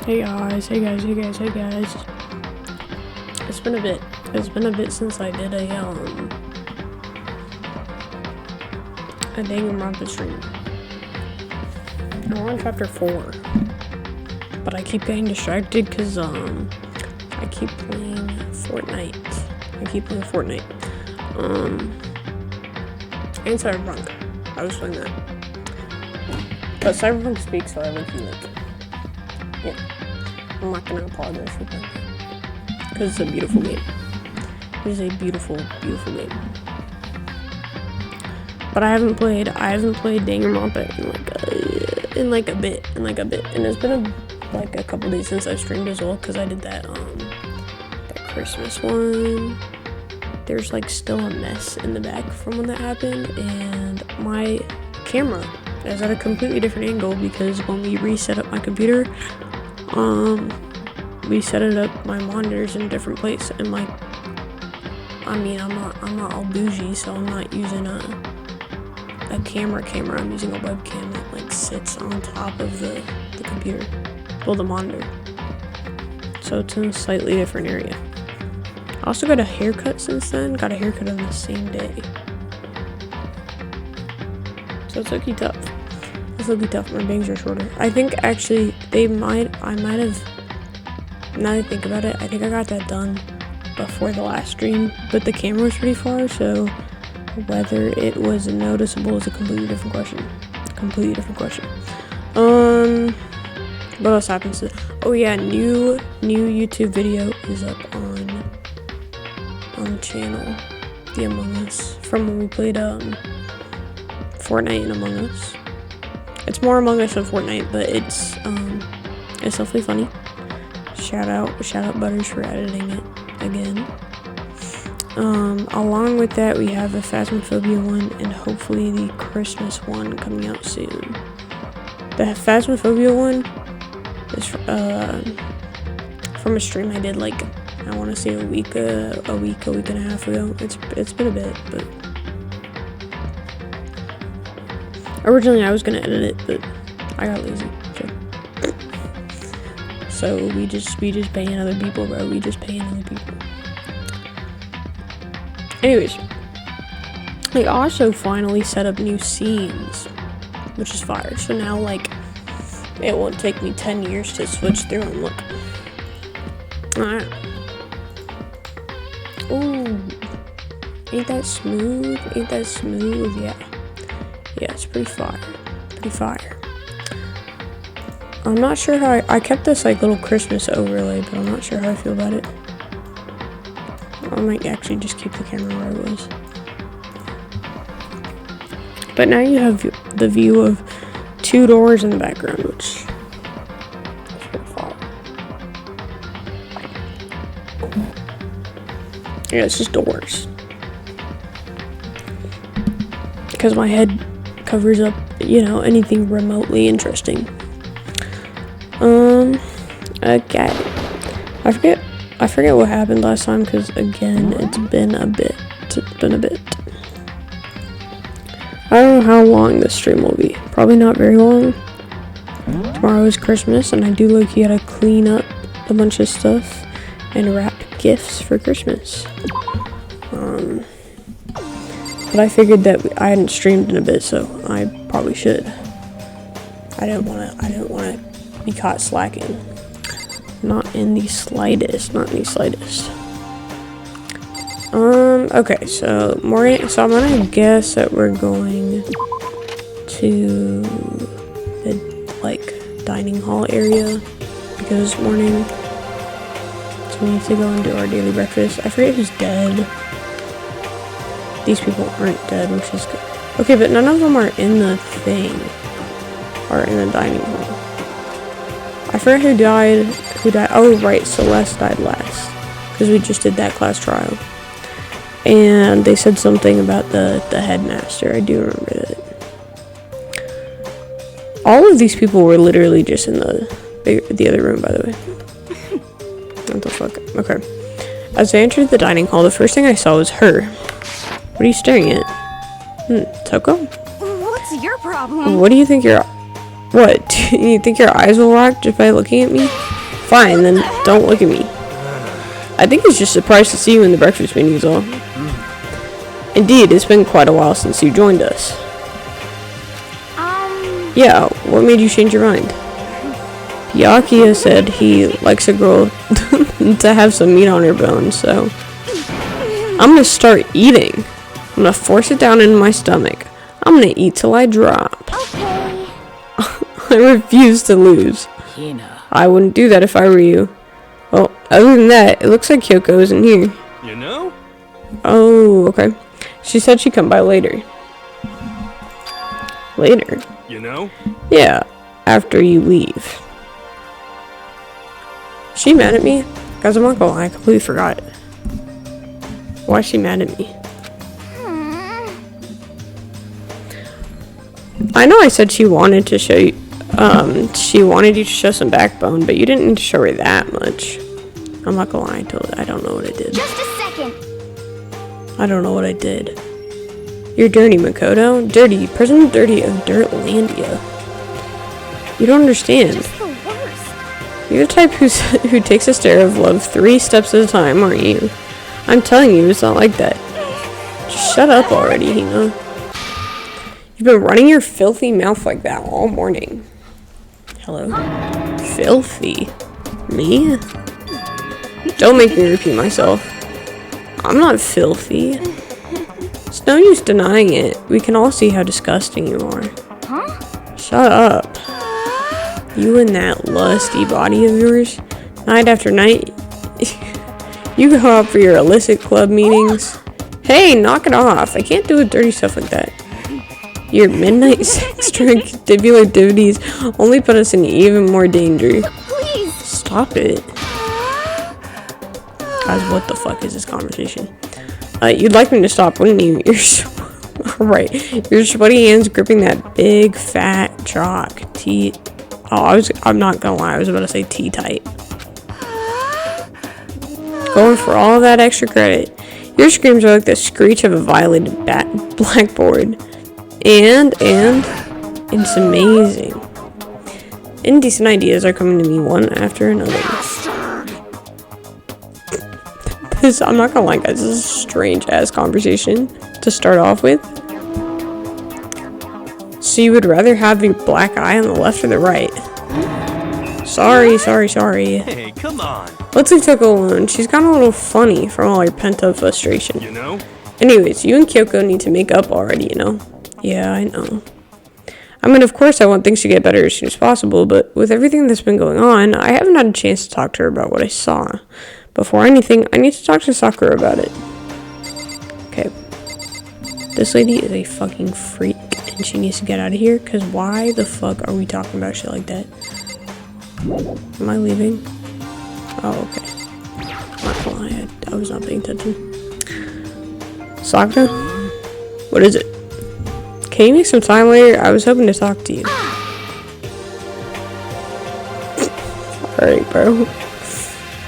Hey guys. It's been a bit. Since I did a Danganronpa stream. We're on chapter 4. But I keep getting distracted because I keep playing Fortnite. And Cyberpunk. I was playing that. But Cyberpunk speaks, so I would feel like, yeah. I'm not gonna apologize for that. Because it's a beautiful game. It is a beautiful, beautiful game. But I haven't played Danganronpa in like a bit. And it's been a couple days since I streamed as well, because I did that Christmas one. There's like still a mess in the back from when that happened, and my camera is at a completely different angle because when we reset up my computer, we set it up, my monitors in a different place, and I'm not all bougie, so I'm not using a camera, I'm using a webcam that like sits on top of the computer, well, the monitor, so it's in a slightly different area. I also got a haircut since then, got a haircut on the same day, so it's looking tough. My bangs are shorter. I think actually I might have, now that I think about it, I think I got that done before the last stream, but the camera was pretty far, so whether it was noticeable is a completely different question. What else happens to, oh yeah, new YouTube video is up on the channel, the Among Us, from when we played Fortnite and Among Us. It's more Among Us than Fortnite, but it's definitely funny. Shout out Butters for editing it again. Along with that, we have the Phasmophobia one and hopefully the Christmas one coming out soon. The Phasmophobia one is from a stream I did like, I want to say a week and a half ago. It's been a bit, but originally I was gonna edit it, but I got lazy. So we just paying other people, bro. Anyways, I also finally set up new scenes, which is fire. So now, like, it won't take me 10 years to switch through and look. Alright. Ooh. Ain't that smooth? Yeah. Yeah, it's pretty fire. I'm not sure how I kept this like little Christmas overlay, but I'm not sure how I feel about it. I might actually just keep the camera where it was. But now you have the view of 2 doors in the background, which is pretty fire. Yeah, it's just doors. Because my head covers up, anything remotely interesting. Okay. I forget what happened last time, because again, it's been a bit. I don't know how long this stream will be. Probably not very long. Tomorrow is Christmas, and I do low-key gotta clean up a bunch of stuff and wrap gifts for Christmas. But I figured that I hadn't streamed in a bit, so I probably should. I didn't wanna be caught slacking. Not in the slightest. Okay, so I'm gonna guess that we're going to the dining hall area because this morning, so we need to go and do our daily breakfast. I forget who's dead. These people aren't dead, which is good. Okay, but none of them are in the dining hall. I forget who died. Oh, right, Celeste died last. Because we just did that class trial. And they said something about the headmaster. I do remember that. All of these people were literally just in the other room, by the way. What the fuck? Okay. As I entered the dining hall, the first thing I saw was her. What are you staring at? Toko? What's your problem? What do you think What? Do you think your eyes will rock just by looking at me? Fine, then don't look at me. I think he's just surprised to see you in the breakfast meeting is all. Indeed, it's been quite a while since you joined us. Yeah, what made you change your mind? Byakuya said he likes a girl to have some meat on her bones, so I'm gonna start eating. I'm gonna force it down into my stomach. I'm gonna eat till I drop. Okay. I refuse to lose. I wouldn't do that if I were you. Well, other than that, it looks like Kyoko isn't here. You know? Oh, okay. She said she'd come by later. Later? You know? Yeah, after you leave. Is she mad at me? Guys, I'm not gonna lie, I completely forgot. Why is she mad at me? I know I said she wanted to show you, she wanted you to show some backbone, but you didn't need to show her that much. I'm not gonna lie, I don't know what I did. Just a second. I don't know what I did. You're dirty, Makoto. Dirty. President Dirty of Dirtlandia. You don't understand. Just the worst. You're the type who takes a stare of love 3 steps at a time, aren't you? I'm telling you, it's not like that. Just shut up already, Hina. You've been running your filthy mouth like that all morning. Hello? Filthy? Me? Don't make me repeat myself. I'm not filthy. It's no use denying it. We can all see how disgusting you are. Huh? Shut up. You and that lusty body of yours, night after night, you go out for your illicit club meetings. Hey, knock it off. I can't do dirty stuff like that. Your midnight sex activity activities only put us in even more danger. Please. Stop it. Guys, what the fuck is this conversation? You'd like me to stop, wouldn't you? Alright. Your sweaty hands gripping that big, fat jock. I'm not gonna lie, I was about to say T-tight. Going for all that extra credit. Your screams are like the screech of a violated blackboard. And it's amazing. Indecent ideas are coming to me one after another. I'm not gonna lie, guys, this is a strange ass conversation to start off with. So you would rather have your black eye on the left or the right? Sorry. Hey, come on. Let's leave Toko alone. She's gotten a little funny from all her pent-up frustration. You know? Anyways, you and Kyoko need to make up already, you know? Yeah, I know. I mean, of course I want things to get better as soon as possible, but with everything that's been going on, I haven't had a chance to talk to her about what I saw. Before anything, I need to talk to Sakura about it. Okay. This lady is a fucking freak, and she needs to get out of here, because why the fuck are we talking about shit like that? Am I leaving? Oh, okay. Not gonna lie, I was not paying attention. Sakura? What is it? Can you make some time later? I was hoping to talk to you. Alright, bro.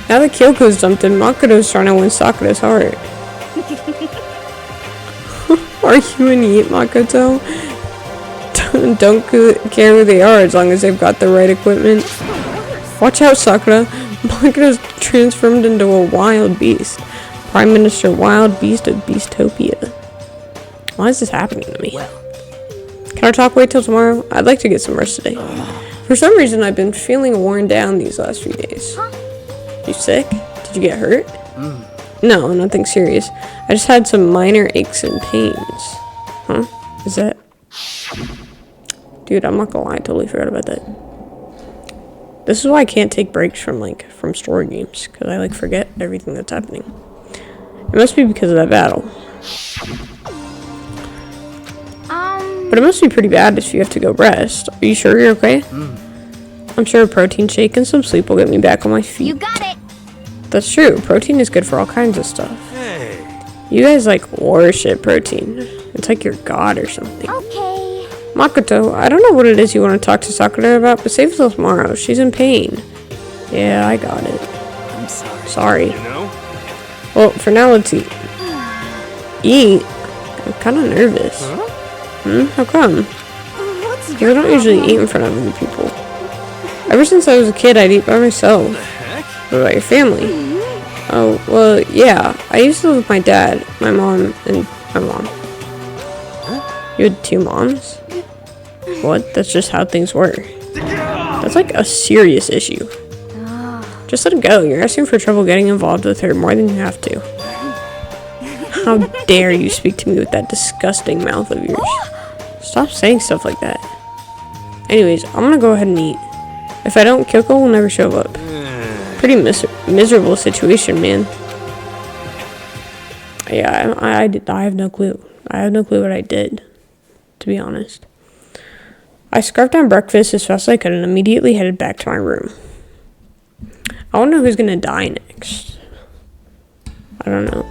Now that Kyoko's dumped him, Makoto's trying to win Sakura's heart. Are you an idiot, Makoto? Don't care who they are as long as they've got the right equipment. Watch out, Sakura. Makoto's transformed into a wild beast. Prime Minister Wild Beast of Beastopia. Why is this happening to me? Can our talk wait till tomorrow? I'd like to get some rest today. For some reason, I've been feeling worn down these last few days. You sick? Did you get hurt? No, nothing serious. I just had some minor aches and pains. Huh? Is that... Dude, I'm not gonna lie, I totally forgot about that. This is why I can't take breaks from story games, because I forget everything that's happening. It must be because of that battle. But it must be pretty bad if you have to go rest. Are you sure you're okay? I'm sure a protein shake and some sleep will get me back on my feet. You got it. That's true. Protein is good for all kinds of stuff. Hey. You guys worship protein. It's like your god or something. Okay. Makoto, I don't know what it is you want to talk to Sakura about, but save it till tomorrow. She's in pain. Yeah, I got it. I'm sorry. Sorry. You know? Well, for now, let's eat. Eat? I'm kind of nervous. Huh? How come? What's Because I don't usually eat in front of other people. Ever since I was a kid, I'd eat by myself. Heck? What about your family? Oh, well, yeah. I used to live with my dad, my mom, and my mom. You had 2 moms? What? That's just how things were. That's like a serious issue. Just let it go. You're asking for trouble getting involved with her more than you have to. How dare you speak to me with that disgusting mouth of yours? Stop saying stuff like that. Anyways, I'm gonna go ahead and eat. If I don't, Kyoko will never show up. Pretty miserable situation, man. Yeah, I have no clue. I have no clue what I did, to be honest. I scarfed down breakfast as fast as I could and immediately headed back to my room. I want to know who's gonna die next. I don't know.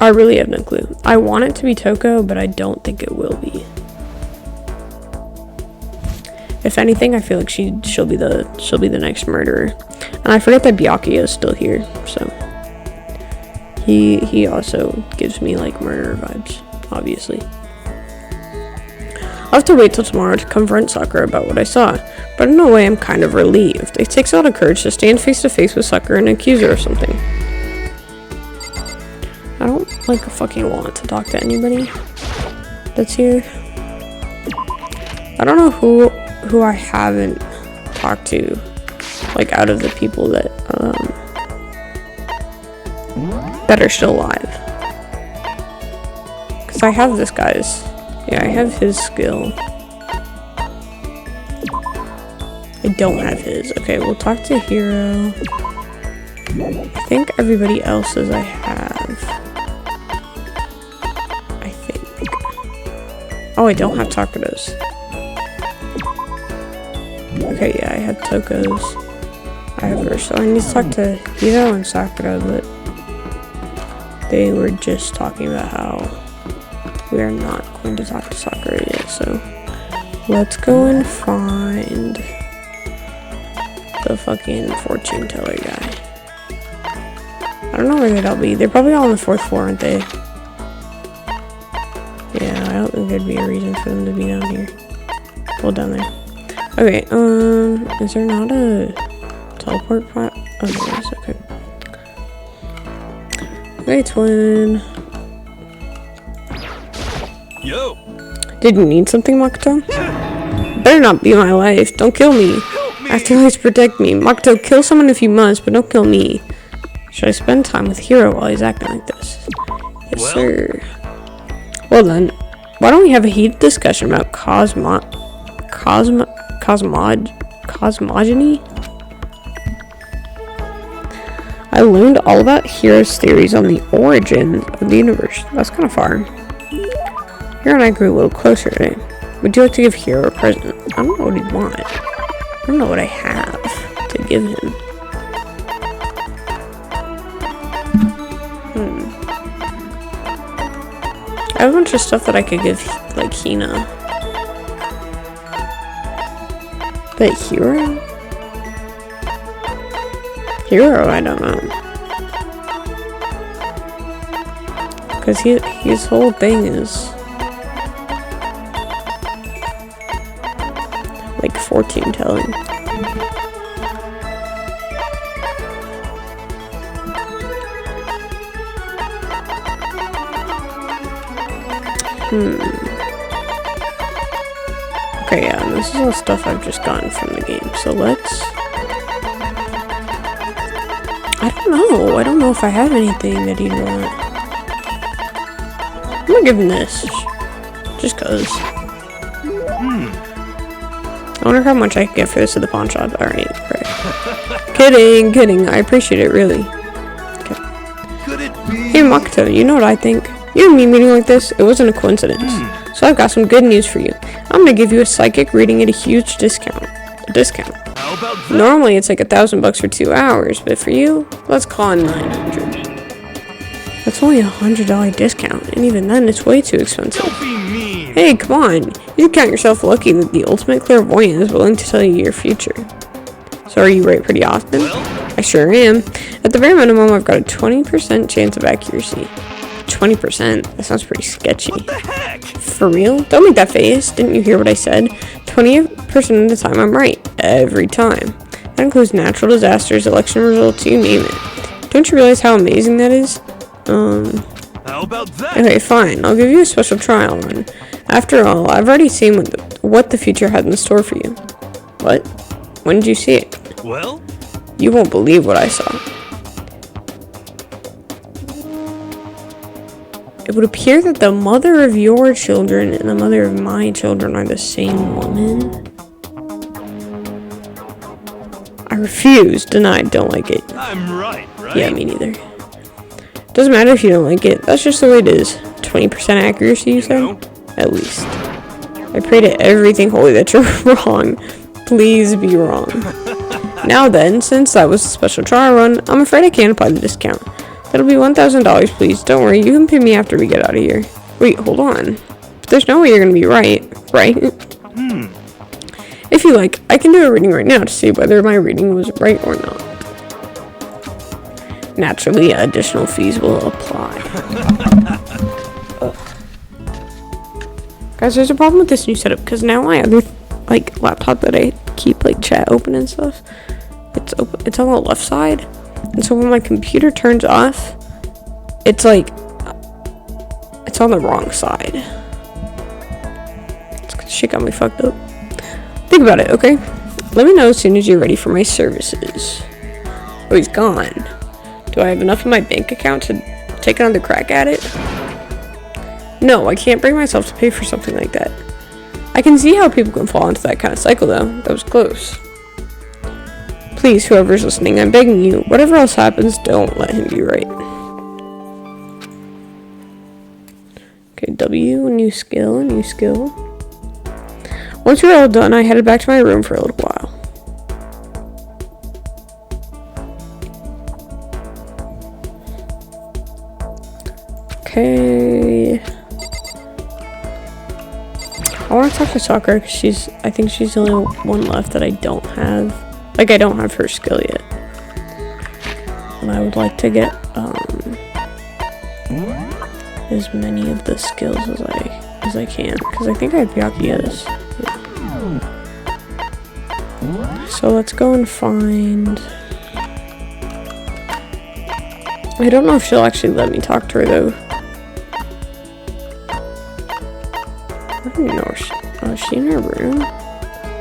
I really have no clue. I want it to be Toko, but I don't think it will be. If anything, I feel like she'll be the next murderer. And I forget that Byakuya is still here, so he also gives me like murderer vibes, obviously. I'll have to wait till tomorrow to confront Sakura about what I saw, but in a way I'm kind of relieved. It takes a lot of courage to stand face to face with Sakura and accuse her of something. I don't like fucking want to talk to anybody that's here. I don't know who I haven't talked to, like out of the people that that are still alive. Cause I have this guy's. Yeah, I have his skill. I don't have his. Okay, we'll talk to Hiro. I think everybody else's I have. I think. Oh, I don't have Takura's. Okay, yeah, I had Toko's. I have her. So I need to talk to Hiro and Sakura, but they were just talking about how we are not going to talk to Sakura yet, so let's go and find the fucking fortune teller guy. I don't know where they'd all be. They're probably all on the 4th floor, aren't they? Yeah, I don't think there'd be a reason for them to be down here. Well, down there. Okay, is there not a teleport pot? Oh, there is, okay. Okay, twin. Yo. Did you need something, Makoto? Better not be my life. Don't kill me. Afterlives protect me. Makoto, kill someone if you must, but don't kill me. Should I spend time with Hiro while he's acting like this? Yes, Well. sir. Well then, why don't we have a heated discussion about cosmogony? I learned all about Hiro's theories on the origin of the universe. That's kind of far. Hiro and I grew a little closer today. Would you like to give Hiro a present? I don't know what he'd want. I don't know what I have to give him. I have a bunch of stuff that I could give, like, Hina. But Hiro? Hiro, I don't know. Because his whole thing is like fortune telling. Okay, yeah, and this is all stuff I've just gotten from the game. So let's... I don't know if I have anything that he'd want. I'm gonna give him this. Just cause. I wonder how much I can get for this at the pawn shop. Alright, right. Kidding. I appreciate it, really. Okay. Could it be? Hey, Makoto, you know what I think? You and me meeting like this, it wasn't a coincidence. So I've got some good news for you. I'm gonna give you a psychic reading at a huge discount. A discount. How about that? Normally it's like $1,000 for 2 hours, but for you, let's call it $900. That's only $100 discount, and even then it's way too expensive. Don't be mean. Hey, come on. You count yourself lucky that the ultimate clairvoyant is willing to tell you your future. So are you right pretty often? Well? I sure am. At the very minimum, I've got a 20% chance of accuracy. 20%? That sounds pretty sketchy. What the heck? For real? Don't make that face. Didn't you hear what I said? 20% of the time I'm right. Every time. That includes natural disasters, election results, you name it. Don't you realize how amazing that is? How about that? Okay, fine. I'll give you a special trial run. After all, I've already seen what the future had in store for you. What? When did you see it? Well, You won't believe what I saw. It would appear that the mother of your children and the mother of my children are the same woman. I refuse. Denied. Don't like it. I'm right? Yeah, me neither. Doesn't matter if you don't like it. That's just the way it is. 20% accuracy, you said? know? At least. I pray to everything holy that you're wrong. Please be wrong. Now then, since that was a special trial run, I'm afraid I can't apply the discount. That'll be $1,000, please. Don't worry, you can pay me after we get out of here. Wait, hold on. There's no way you're gonna be right? If you like, I can do a reading right now to see whether my reading was right or not. Naturally, additional fees will apply. Guys, there's a problem with this new setup because now my other laptop that I keep chat open and stuff, it's on the left side, and so when my computer turns off, it's on the wrong side. Shit got me fucked up. Think about it, okay? Let me know as soon as you're ready for my services. Oh, he's gone. Do I have enough in my bank account to take another crack at it? No, I can't bring myself to pay for something like that. I can see how people can fall into that kind of cycle, though. That was close. Please, whoever's listening, I'm begging you, whatever else happens, don't let him be right. Okay, W, new skill. Once we were all done, I headed back to my room for a little while. Okay. I want to talk to Sakura because I think she's the only one left that I don't have. I don't have her skill yet. And I would like to get, as many of the skills as I can. Because I think I have Byakuya's. Yeah. So let's go and find... I don't know if she'll actually let me talk to her, though. I don't even know where is she in her room?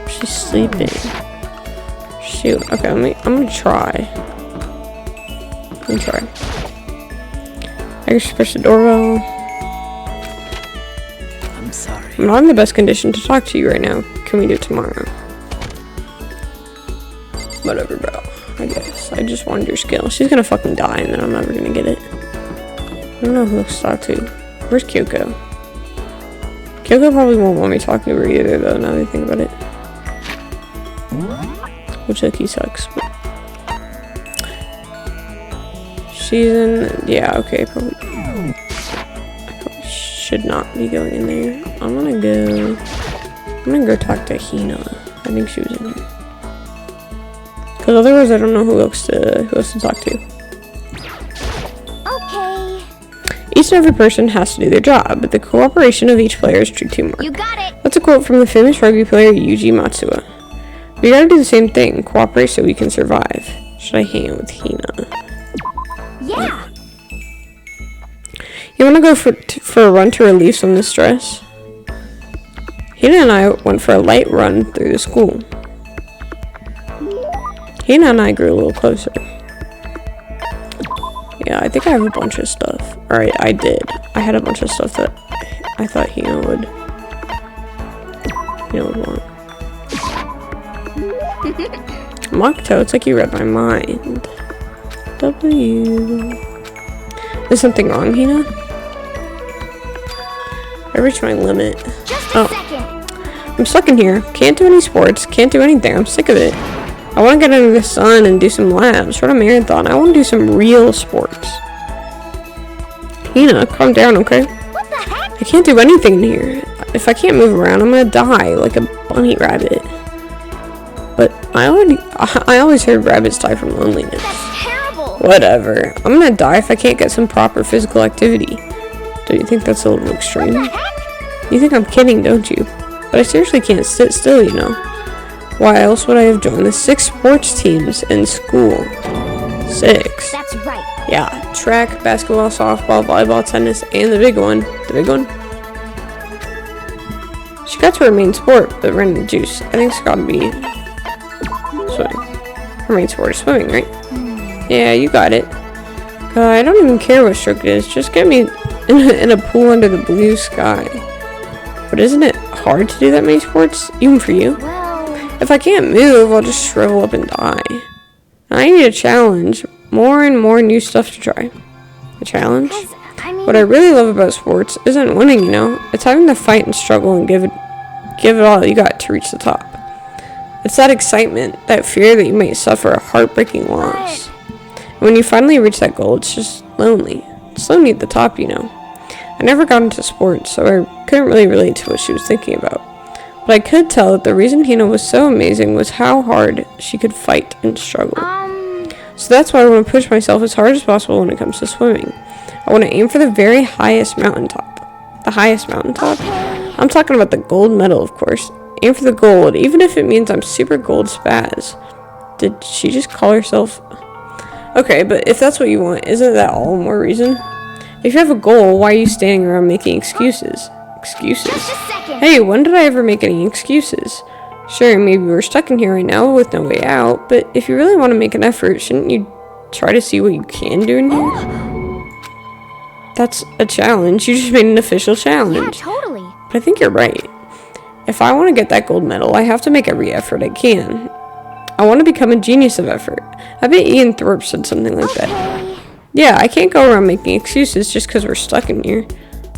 She's sleeping. Shoot. Okay, I'm gonna try. Let me try. I just push the doorbell. I'm sorry. I'm not in the best condition to talk to you right now. Can we do it tomorrow? Whatever, bro. I guess. I just wanted your skill. She's gonna fucking die and then I'm never gonna get it. I don't know who else to talk to. Where's Kyoko? Kyoko probably won't want me talking to her either, though, now that I think about it. Which Oki sucks, but... She's in... Yeah, okay, probably... I probably should not be going in there. I'm gonna go talk to Hina. I think she was in here. Because otherwise I don't know who else to talk to. Okay. Each and every person has to do their job, but the cooperation of each player is true teamwork. You got it. That's a quote from the famous rugby player Yuji Matsuda. We gotta do the same thing, cooperate so we can survive. Should I hang out with Hina? Yeah. You wanna go for a run to relieve some of the stress? Hina and I went for a light run through the school. Hina and I grew a little closer. Yeah, I think I have a bunch of stuff. Alright, I did. I had a bunch of stuff that I thought Hina would want. Makoto, it's like you read my mind. W. Is something wrong, Hina? I reached my limit. Just a second. I'm stuck in here. Can't do any sports. Can't do anything. I'm sick of it. I want to get under the sun and do some labs. Run a marathon. I want to do some real sports. Hina, calm down, okay? What the heck? I can't do anything in here. If I can't move around, I'm gonna die like a bunny rabbit. But I always heard rabbits die from loneliness. That's terrible. Whatever. I'm gonna die if I can't get some proper physical activity. Do you think that's a little extreme? What the heck? You think I'm kidding, don't you? but I seriously can't sit still, you know. Why else would I have joined the 6 sports teams in school? 6. That's right. Yeah, track, basketball, softball, volleyball, tennis, and the big one. The big one? She got to her main sport, but ran into juice. I think it's gotta be swimming. Her main sport is swimming, right? Yeah, you got it. I don't even care what stroke it is. Just get me in a pool under the blue sky. But isn't it hard to do that many sports? Even for you? Well, If I can't move, I'll just shrivel up and die. I need a challenge. More and more new stuff to try. A challenge? 'cause, I mean, What I really love about sports isn't winning, you know? It's having to fight and struggle and give it all you got to reach the top. It's that excitement, that fear that you might suffer a heartbreaking loss. And when you finally reach that goal, it's just lonely. It's lonely at the top, you know. I never got into sports, so I couldn't really relate to what she was thinking about. But I could tell that the reason Hina was so amazing was how hard she could fight and struggle. So that's why I want to push myself as hard as possible when it comes to swimming. I want to aim for the very highest mountaintop. The highest mountaintop? I'm talking about the gold medal, of course. Aim for the gold, even if it means I'm super gold spaz. Did she just call herself? Okay, but if that's what you want, isn't that all more reason? If you have a goal, why are you standing around making excuses? Excuses? just a second. Hey, when did I ever make any excuses? Sure, maybe we're stuck in here right now with no way out, but if you really want to make an effort, shouldn't you try to see what you can do in here? That's a challenge. You just made an official Yeah, challenge. totally. But I think you're right. If I want to get that gold medal, I have to make every effort I can. I want to become a genius of effort. I bet Ian Thorpe said something like that. Okay. Yeah, I can't go around making excuses just because we're stuck in here.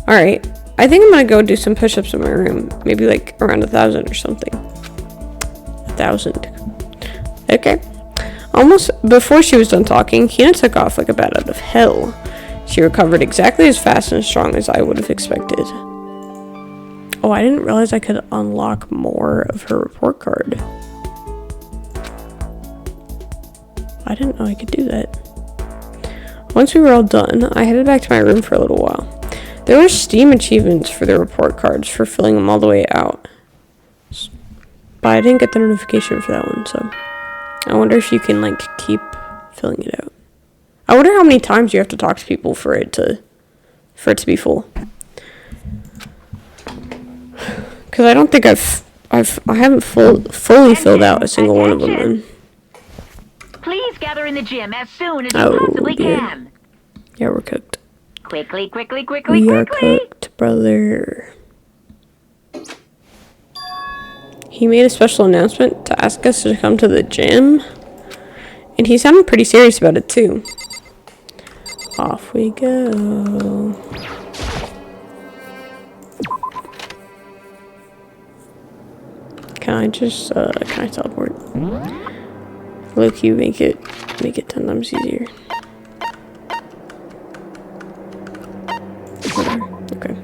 Alright, I think I'm gonna go do some push-ups in my room. Maybe like around 1,000 or something. 1,000. Okay. Almost before she was done talking, Hina took off like a bat out of hell. She recovered exactly as fast and strong as I would have expected. Oh, I didn't realize I could unlock more of her report card. I didn't know I could do that. Once we were all done, I headed back to my room for a little while. There were Steam achievements for the report cards for filling them all the way out. But I didn't get the notification for that one, so I wonder if you can like keep filling it out. I wonder how many times you have to talk to people for it to be full. Because I don't think I haven't fully filled out a single one of them. Then. Please gather in the gym as soon as you Oh, possibly dear. can. Yeah, we're cooked. Quickly, quickly, quickly, We are quickly. cooked, brother. He made a special announcement to ask us to come to the gym. And he sounded pretty serious about it, too. Off we go. Can I just, can I teleport? Low-key, make it 10 times easier. Okay.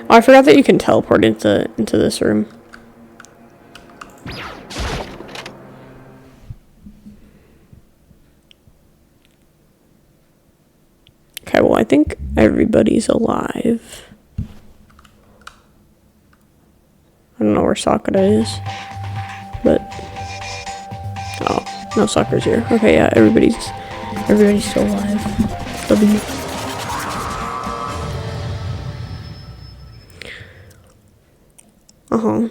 Oh, I forgot that you can teleport into this room. Okay, well, I think everybody's alive. I don't know where Sakura is, but oh, no, Sakura's here. Okay, yeah, everybody's still alive. W. Well,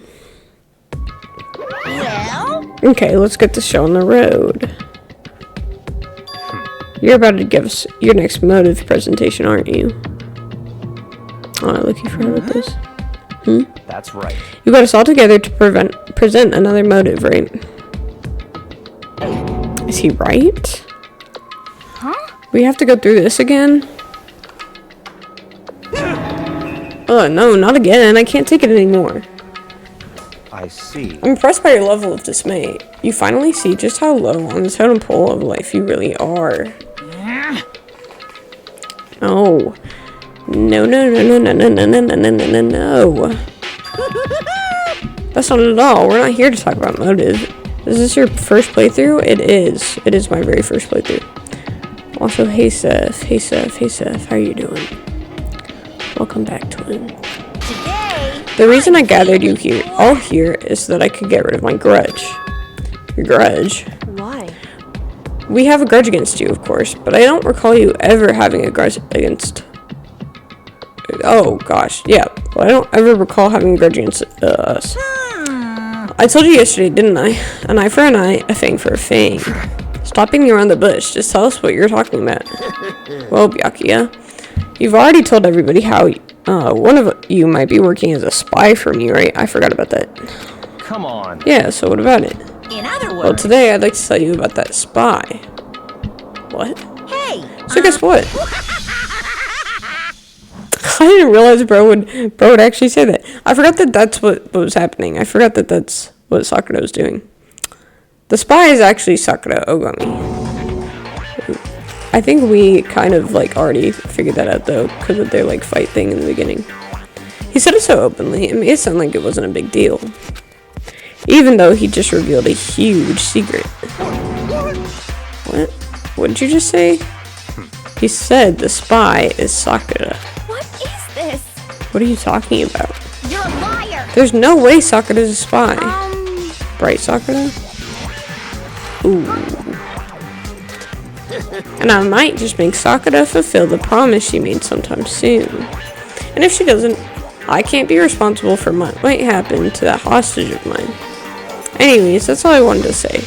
Okay, let's get the show on the road. You're about to give us your next motive presentation, aren't you? Oh, looking for with this. That's right. You got us all together to present another motive, right? Is he right? huh? We have to go through this again? Oh, no, not again. I can't take it anymore. I see. I'm impressed by your level of dismay. You finally see just how low on the totem pole of life you really are. Oh. No, no, no, no, no, no, no, no, no, no, no, no. That's not it at all. We're not here to talk about motive. Is this your first playthrough? It is. It is my very first playthrough. Also, hey Seth, how you doing? Welcome back, twin. Today, The reason I gathered you here, all here, is so that I could get rid of my grudge. Your grudge? Why? We have a grudge against you, of course, but I don't recall you ever having a grudge against... Oh, gosh, yeah. Well, I don't ever recall having a grudge against us. I told you yesterday, didn't I? An eye for an eye, a fang for a fang. Stop beating around the bush. Just tell us what you're talking about. Well, Byakuya, you've already told everybody how one of you might be working as a spy for me, right? I forgot about that. Come on. Yeah, so what about it? in other Well, words, today I'd like to tell you about that spy. What? hey, So guess what? I didn't realize bro would actually say that. I forgot that that's what was happening. I forgot that that's what Sakura was doing. The spy is actually Sakura Ogami. I think we kind of like already figured that out though, because of their like fight thing in the beginning. He said it so openly, it made it sound like it wasn't a big deal. Even though he just revealed a huge secret. What? What did you just say? He said the spy is Sakura. what is this? What are you talking about? You're a liar. There's no way Sakura's a spy. Right, Sakura? Ooh. And I might just make Sakura fulfill the promise she made sometime soon. And if she doesn't, I can't be responsible for what might happen to that hostage of mine. Anyways, that's all I wanted to say.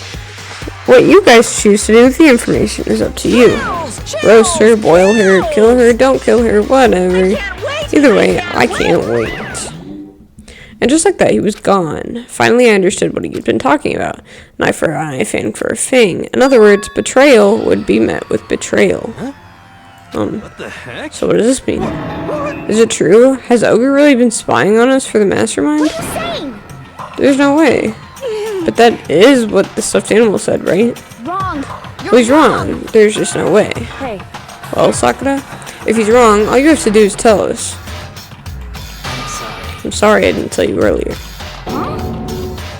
What you guys choose to do with the information is up to you. Roast her, boil her, kill her, don't kill her, whatever. Either way, I can't wait. And just like that, he was gone. Finally, I understood what he'd been talking about. An eye for an eye, fang for a fang. In other words, betrayal would be met with betrayal. What the heck? So what does this mean? Is it true? Has Ogre really been spying on us for the mastermind? What are you saying? There's no way. But that is what the stuffed animal said, right? Wrong. Well, he's wrong. There's just no way. Hey, Well, Sakura, if he's wrong, all you have to do is tell us. I'm sorry. I'm sorry I didn't tell you earlier.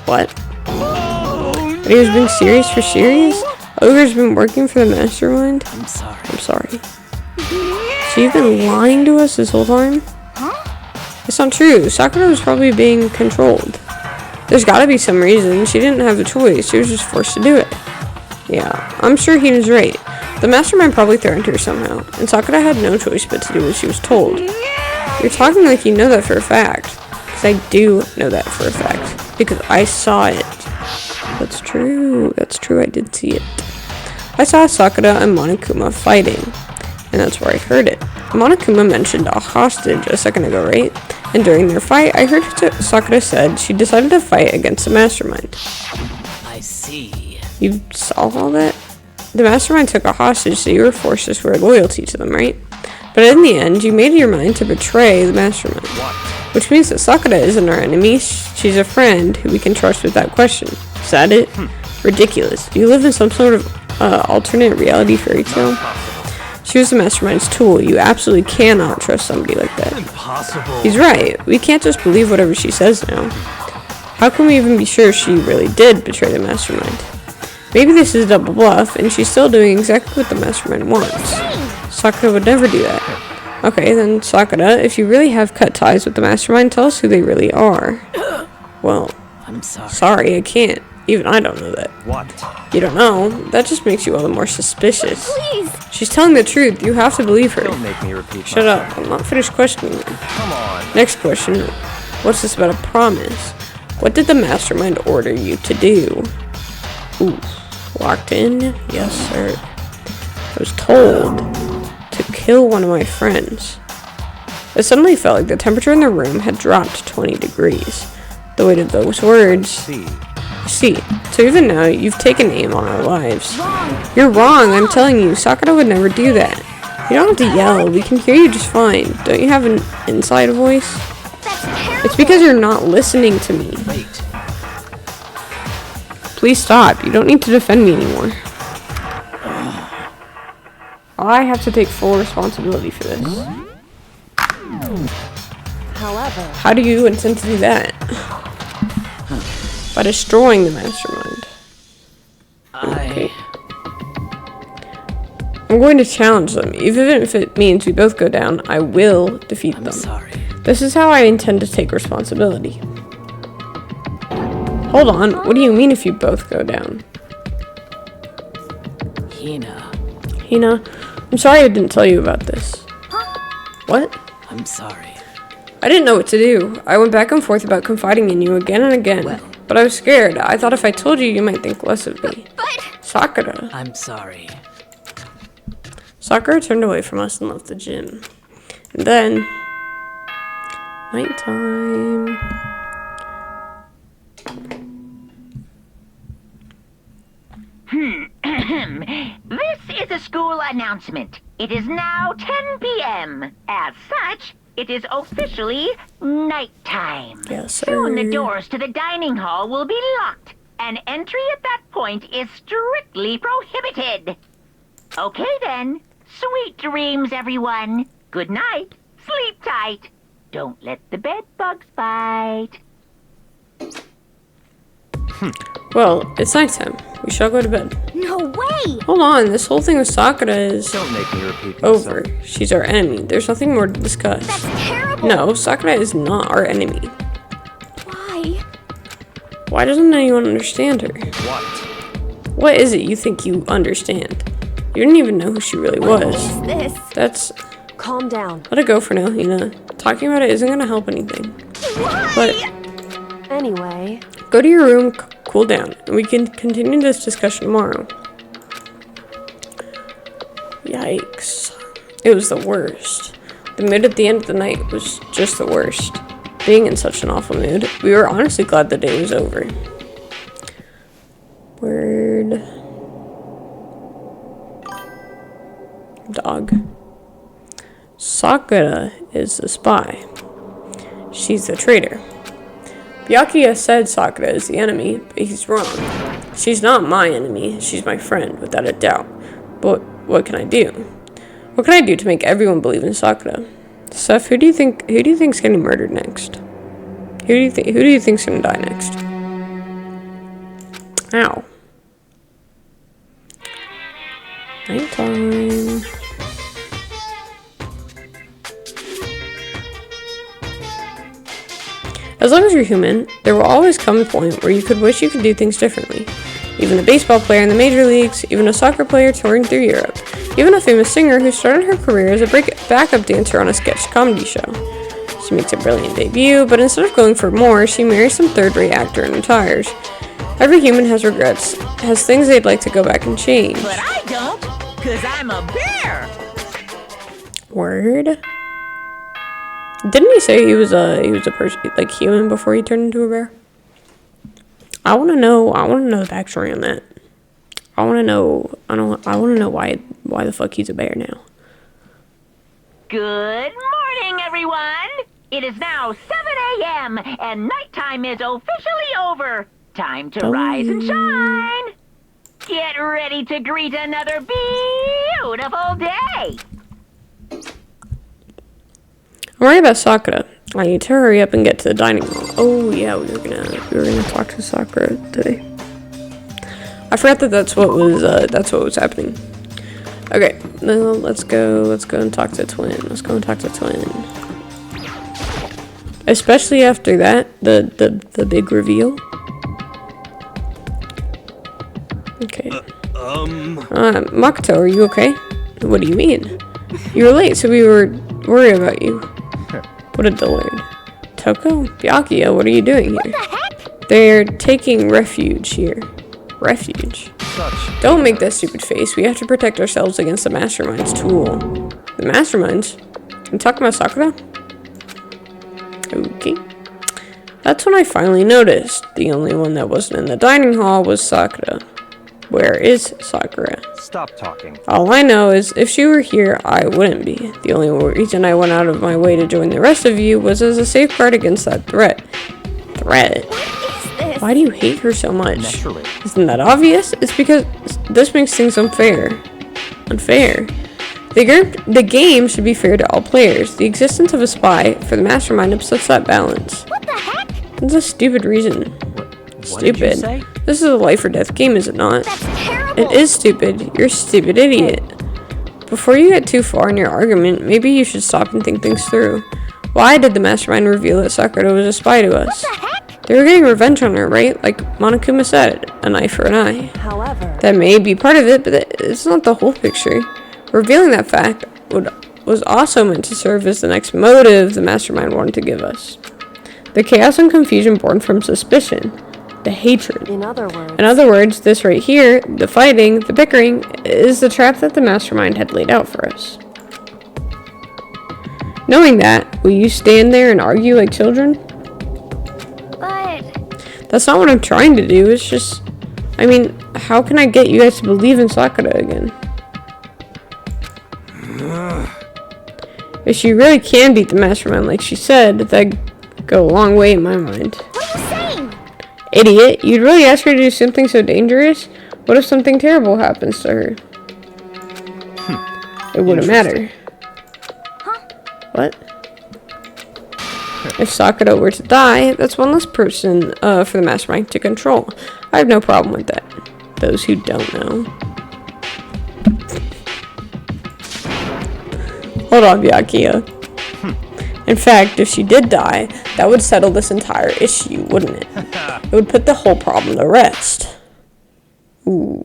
What? And he was being serious for serious? Ogre's been working for the mastermind? I'm sorry. I'm sorry. So you've been lying to us this whole time? It's not true. Sakura was probably being controlled. There's gotta be some reason. She didn't have a choice. She was just forced to do it. Yeah, I'm sure he was right. The mastermind probably threatened her somehow, and Sakura had no choice but to do what she was told. You're talking like you know that for a fact. Because I do know that for a fact. Because I saw it. That's true. That's true. I did see it. I saw Sakura and Monokuma fighting. And that's where I heard it. Monokuma mentioned a hostage a second ago, right? And during their fight, I heard Sakura said she decided to fight against the mastermind. I see. You saw all that? The mastermind took a hostage, so you were forced to swear loyalty to them, right? But in the end, you made your mind to betray the mastermind. Which means that Sakura isn't our enemy, she's a friend who we can trust without question. Is that it? Ridiculous. Do you live in some sort of alternate reality fairy tale? She was the mastermind's tool. You absolutely cannot trust somebody like that. Impossible. He's right. We can't just believe whatever she says now. How can we even be sure she really did betray the mastermind? Maybe this is a double bluff, and she's still doing exactly what the mastermind wants. Sakura would never do that. Okay, then Sakura, if you really have cut ties with the mastermind, tell us who they really are. Well, I'm sorry. sorry, I can't. Even I don't know that. What? You don't know? That just makes you all the more suspicious. Please. She's telling the truth. You have to believe her. Don't make me repeat Shut myself. up. I'm not finished questioning you. Come on. Next question. What's this about a promise? What did the mastermind order you to do? Ooh. Locked in? Yes, sir. I was told to kill one of my friends. It suddenly felt like the temperature in the room had dropped 20 degrees. The weight of those words. See, so even now, you've taken aim on our lives. You're wrong, I'm telling you, Sakura would never do that. You don't have to yell, we can hear you just fine. Don't you have an inside voice? That's terrible. It's because you're not listening to me. Wait. Please stop, you don't need to defend me anymore. I have to take full responsibility for this. however, How do you intend to do that? By destroying the mastermind. Okay. I'm going to challenge them. Even if it means we both go down, I will defeat I'm them. sorry. This is how I intend to take responsibility. Hold on, what do you mean if you both go down? Hina, I'm sorry I didn't tell you about this. What? I'm sorry. I didn't know what to do. I went back and forth about confiding in you again and again. Well. But I was scared. I thought if I told you, you might think less of me. Sakura. I'm sorry. Sakura turned away from us and left the gym. And then... nighttime. This is a school announcement. It is now 10 p.m. As such, it is officially nighttime. Yes, sir. Soon the doors to the dining hall will be locked, and entry at that point is strictly prohibited. Okay then. Sweet dreams, everyone. Good night. Sleep tight. Don't let the bed bugs bite. Well, it's nighttime. We shall go to bed. No way! Hold on, this whole thing with Sakura is Don't make me repeat over. myself. She's our enemy. There's nothing more to discuss. That's terrible! No, Sakura is not our enemy. Why? Why doesn't anyone understand her? What? What is it you think you understand? You didn't even know who she really was. What's this? That's... Calm down. let it go for now, Hina. Talking about it isn't gonna help anything. Why? But Anyway, go to your room, cool down, and we can continue this discussion tomorrow. Yikes. It was the worst. The mood at the end of the night was just the worst. Being in such an awful mood, we were honestly glad the day was over. Word. Dog. Sakura is the spy. She's the traitor. Byakuya said Sakura is the enemy, but he's wrong. She's not my enemy, she's my friend, without a doubt. But what can I do? What can I do to make everyone believe in Sakura? Seth, who do you think's getting murdered next? Who do you think's gonna die next? Ow. Nighttime. As long as you're human, there will always come a point where you could wish you could do things differently. Even a baseball player in the major leagues, even a soccer player touring through Europe, even a famous singer who started her career as a backup dancer on a sketch comedy show. She makes a brilliant debut, but instead of going for more, she marries some third-rate actor and retires. Every human has regrets, has things they'd like to go back and change. But I don't, because I'm a bear. Word? Didn't he say he was a person like human before he turned into a bear? I want to know the backstory on that. I want to know why the fuck he's a bear now. Good morning, everyone. It is now 7 a.m. and nighttime is officially over. Time to rise and shine. Get ready to greet another beautiful day. I'm worried about Sakura. I need to hurry up and get to the dining hall. Oh yeah, we were gonna talk to Sakura today. I forgot that's what was happening. Okay, now let's go and talk to Twin. Especially after that, the big reveal. Okay. Makoto, are you okay? What do you mean? You were late, so we were worried about you. What a dullard. Toko? Byakuya, what are you doing here? What the heck? They're taking refuge here. Refuge? Don't make that stupid face. We have to protect ourselves against the Mastermind's tool. The Masterminds? You talking about Sakura? Okay. That's when I finally noticed. The only one that wasn't in the dining hall was Sakura. Where is Sakura? Stop talking. All I know is if she were here, I wouldn't be. The only reason I went out of my way to join the rest of you was as a safeguard against that threat. Threat? What is this? Why do you hate her so much? Naturally. Isn't that obvious? It's because this makes things unfair. Unfair. The game should be fair to all players. The existence of a spy for the Mastermind upsets that balance. What the heck? That's a stupid reason. What did you Stupid. say? This is a life or death game, is it not? That's terrible. It is stupid. You're a stupid idiot. before you get too far in your argument, maybe you should stop and think things through. Why did the mastermind reveal that Sakura was a spy to us? What the heck? They were getting revenge on her, right? Like Monokuma said, an eye for an eye. However, That may be part of it, but it's not the whole picture. Revealing that fact was also meant to serve as the next motive the mastermind wanted to give us. The chaos and confusion born from suspicion. The hatred. in other words, This right here, the fighting, the bickering, is the trap that the mastermind had laid out for us. Knowing that, will you stand there and argue like children? But That's not what I'm trying to do, it's just... I mean, how can I get you guys to believe in Sakura again? If she really can beat the mastermind like she said, that'd go a long way in my mind. what are you saying? Idiot, you'd really ask her to do something so dangerous? What if something terrible happens to her? It wouldn't matter. What? If Sakura were to die, that's one less person for the mastermind to control. I have no problem with that. Those who don't know. Hold on, Byakuya. In fact, if she did die, that would settle this entire issue, wouldn't it? It would put the whole problem to rest. Ooh.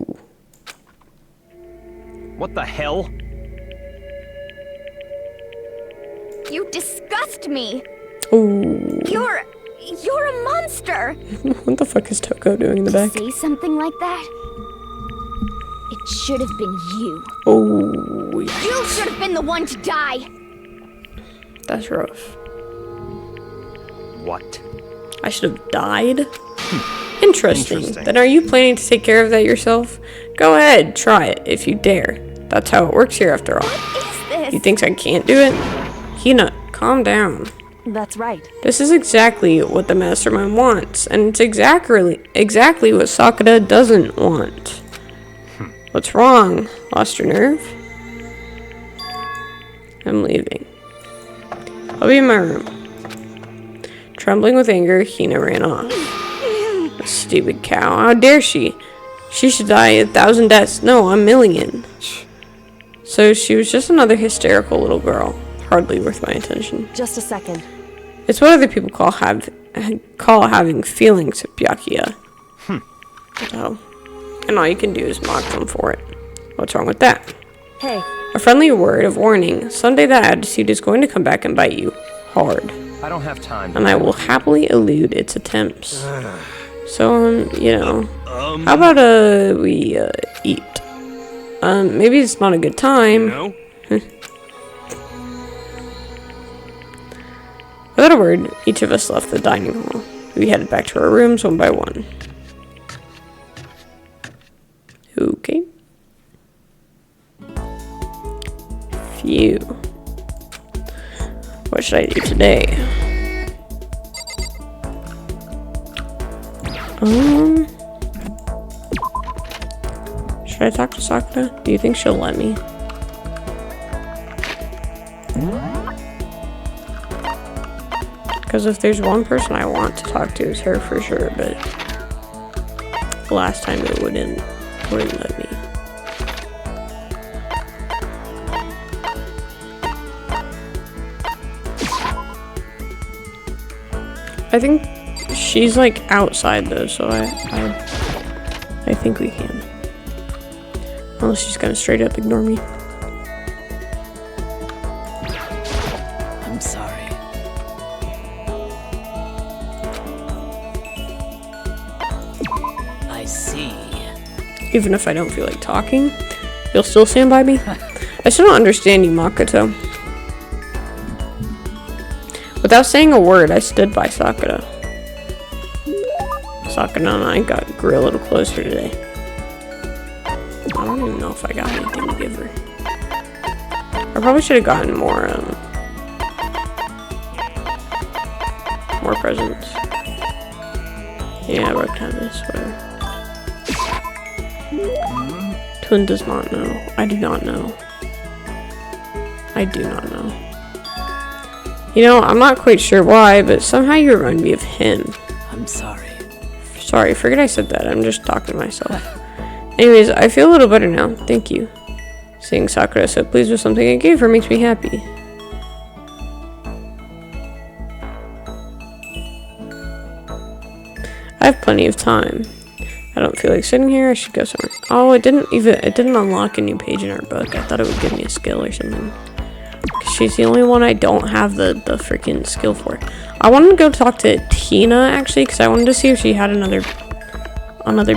What the hell? You disgust me. Ooh. You're a monster. What the fuck is Toko doing in the back? Say something like that. It should have been you. Oh, yeah. You should have been the one to die. That's rough. What? I should have died? Interesting. Then are you planning to take care of that yourself? Go ahead, try it, if you dare. That's how it works here after all. What is this? You think I can't do it? Hina, calm down. that's right. This is exactly what the mastermind wants, and it's exactly what Sakura doesn't want. What's wrong? Lost your nerve? I'm leaving. I'll be in my room. Trembling with anger, Hina ran off. A stupid cow. How dare she? She should die 1,000 deaths. No, 1,000,000. So she was just another hysterical little girl. Hardly worth my attention. Just a second. It's what other people call having feelings, Byakuya. So, and all you can do is mock them for it. What's wrong with that? Hey, A friendly word of warning. Someday that attitude is going to come back and bite you hard. I don't have time. And I will happily elude its attempts. So, you know, how about, we, eat? Maybe it's not a good time. No? Without a word, each of us left the dining hall. We headed back to our rooms one by one. Okay. Phew. What should I do today? Should I talk to Sakura? Do you think she'll let me? Because if there's one person I want to talk to, it's her for sure, but last time it wouldn't let me. I think she's like outside though, so I think we can. Unless she's gonna straight up ignore me. I'm sorry. I see. Even if I don't feel like talking, you'll still stand by me? I still don't understand you, Makoto. Without saying a word, I stood by Sakura. Sakura and I grew a little closer today. I don't even know if I got anything to give her. I probably should have gotten more presents. Yeah, I recognize this, whatever. Twin does not know. I do not know. I do not know. You know, I'm not quite sure why, but somehow you remind me of him. I'm sorry. Sorry, forget I said that. I'm just talking to myself. Anyways, I feel a little better now. Thank you. Seeing Sakura so pleased with something I gave her makes me happy. I have plenty of time. I don't feel like sitting here. I should go somewhere. Oh, it didn't unlock a new page in our book. I thought it would give me a skill or something. She's the only one I don't have the freaking skill for. I wanted to go talk to Tina, actually, because I wanted to see if she had another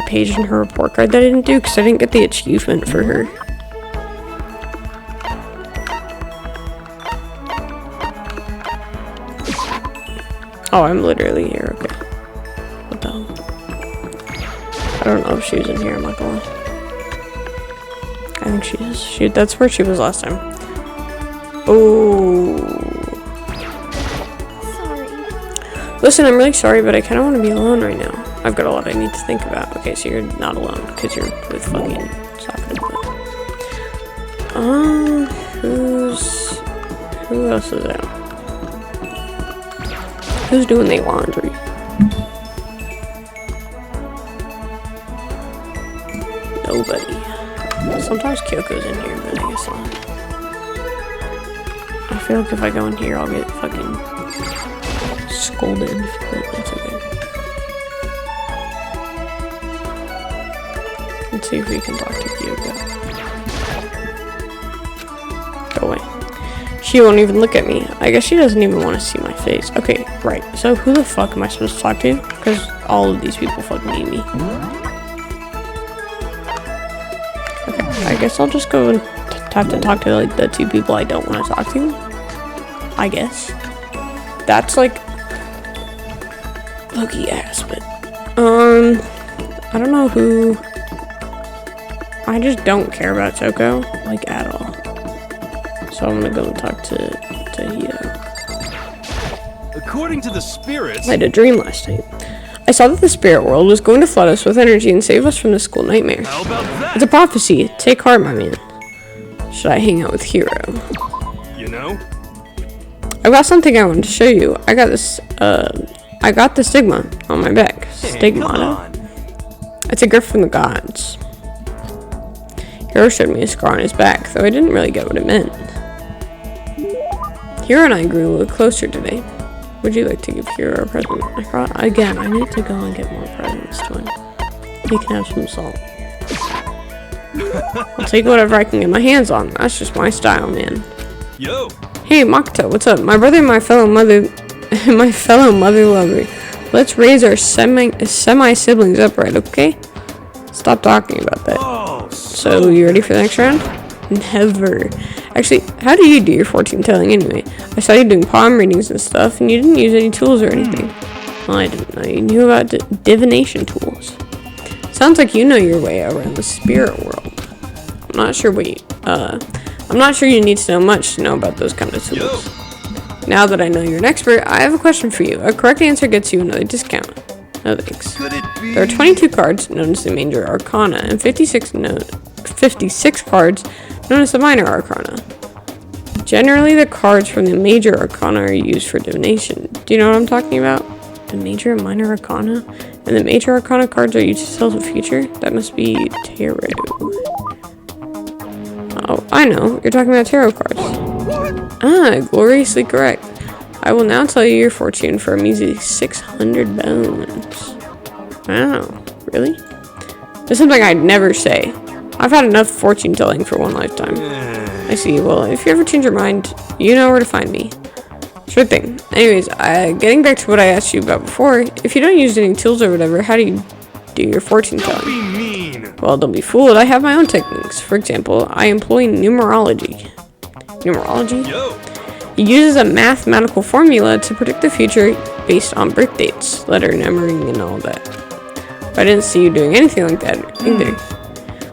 page in her report card that I didn't do, because I didn't get the achievement for her. Oh, I'm literally here, okay. What the hell? I don't know if she was in here, I'm not gonna lie. I think she is. That's where she was last time. Oh. Sorry. Listen, I'm really sorry, but I kind of want to be alone right now. I've got a lot I need to think about. Okay, so you're not alone, because you're with fucking Sakura. Who else is out? Who's doing the laundry? Nobody. Sometimes Kyoko's in here, but I guess not. I feel like if I go in here, I'll get fucking scolded, but that's okay. Let's see if we can talk to Kyoko. Go away. She won't even look at me. I guess she doesn't even want to see my face. Okay, right. So who the fuck am I supposed to talk to? Because all of these people fucking need me. Okay, I guess I'll just go and have to talk to like the two people I don't want to talk to. I guess. That's like Loki ass, but I don't know who. I just don't care about Choco, like at all. So I'm gonna go and talk to Hito. According to the spirits, I had a dream last night. I saw that the spirit world was going to flood us with energy and save us from the school nightmare. how about that? It's a prophecy. Take heart, my man. Should I hang out with Hiro? You know? I've got something I wanted to show you. I got the stigma on my back. Hey, come Stigmata. on. It's a gift from the gods. Hiro showed me a scar on his back, though I didn't really get what it meant. Hiro and I grew a little closer today. Would you like to give Hiro a present? I need to go and get more presents to him. He can have some salt. I'll take whatever I can get my hands on. That's just my style, man. Yo, Hey, Makoto, what's up? My brother and my fellow mother lover. Let's raise our semi-siblings upright, okay? Stop talking about that. oh, So, you ready for the next round? Never. Actually, how do you do your fortune telling anyway? I saw you doing palm readings and stuff, and you didn't use any tools or anything. Well, I didn't know you knew about divination tools. Sounds like you know your way around the spirit world. I'm not sure you need to know much to know about those kind of tools. Now that I know you're an expert, I have a question for you. A correct answer gets you another discount. No thanks. could it be? There are 22 cards known as the Major Arcana and 56 cards known as the Minor Arcana. Generally, the cards from the Major Arcana are used for divination. Do you know what I'm talking about? The Major and Minor Arcana? And the Major Arcana cards are used to tell the future? That must be tarot. Oh, I know. You're talking about tarot cards. Ah, gloriously correct. I will now tell you your fortune for a measly 600 bones. Wow, really? That's something I'd never say. I've had enough fortune telling for one lifetime. I see. Well, if you ever change your mind, you know where to find me. Sure thing. Anyways, getting back to what I asked you about before, if you don't use any tools or whatever, how do you do your fortune telling? Be mean. Well, don't be fooled. I have my own techniques. For example, I employ numerology. Numerology? Yo, It uses a mathematical formula to predict the future based on birth dates, letter numbering, and all that. But I didn't see you doing anything like that either.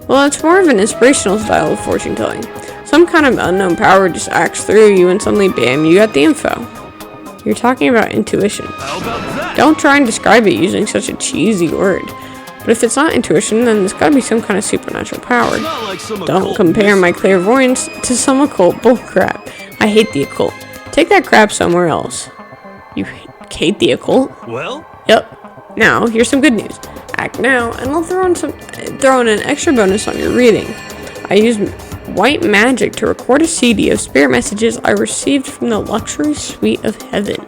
Well, it's more of an inspirational style of fortune telling. Some kind of unknown power just acts through you and suddenly, bam, you got the info. You're talking about intuition. how about that? Don't try and describe it using such a cheesy word. But if it's not intuition, then there's gotta be some kind of supernatural power. Not like some Don't occult compare my mystery. clairvoyance to some occult bullcrap. I hate the occult. Take that crap somewhere else. You hate the occult? Well, Yep. Now, here's some good news. Act now, and I'll throw in an extra bonus on your reading. I use white magic to record a CD of spirit messages I received from the luxury suite of heaven.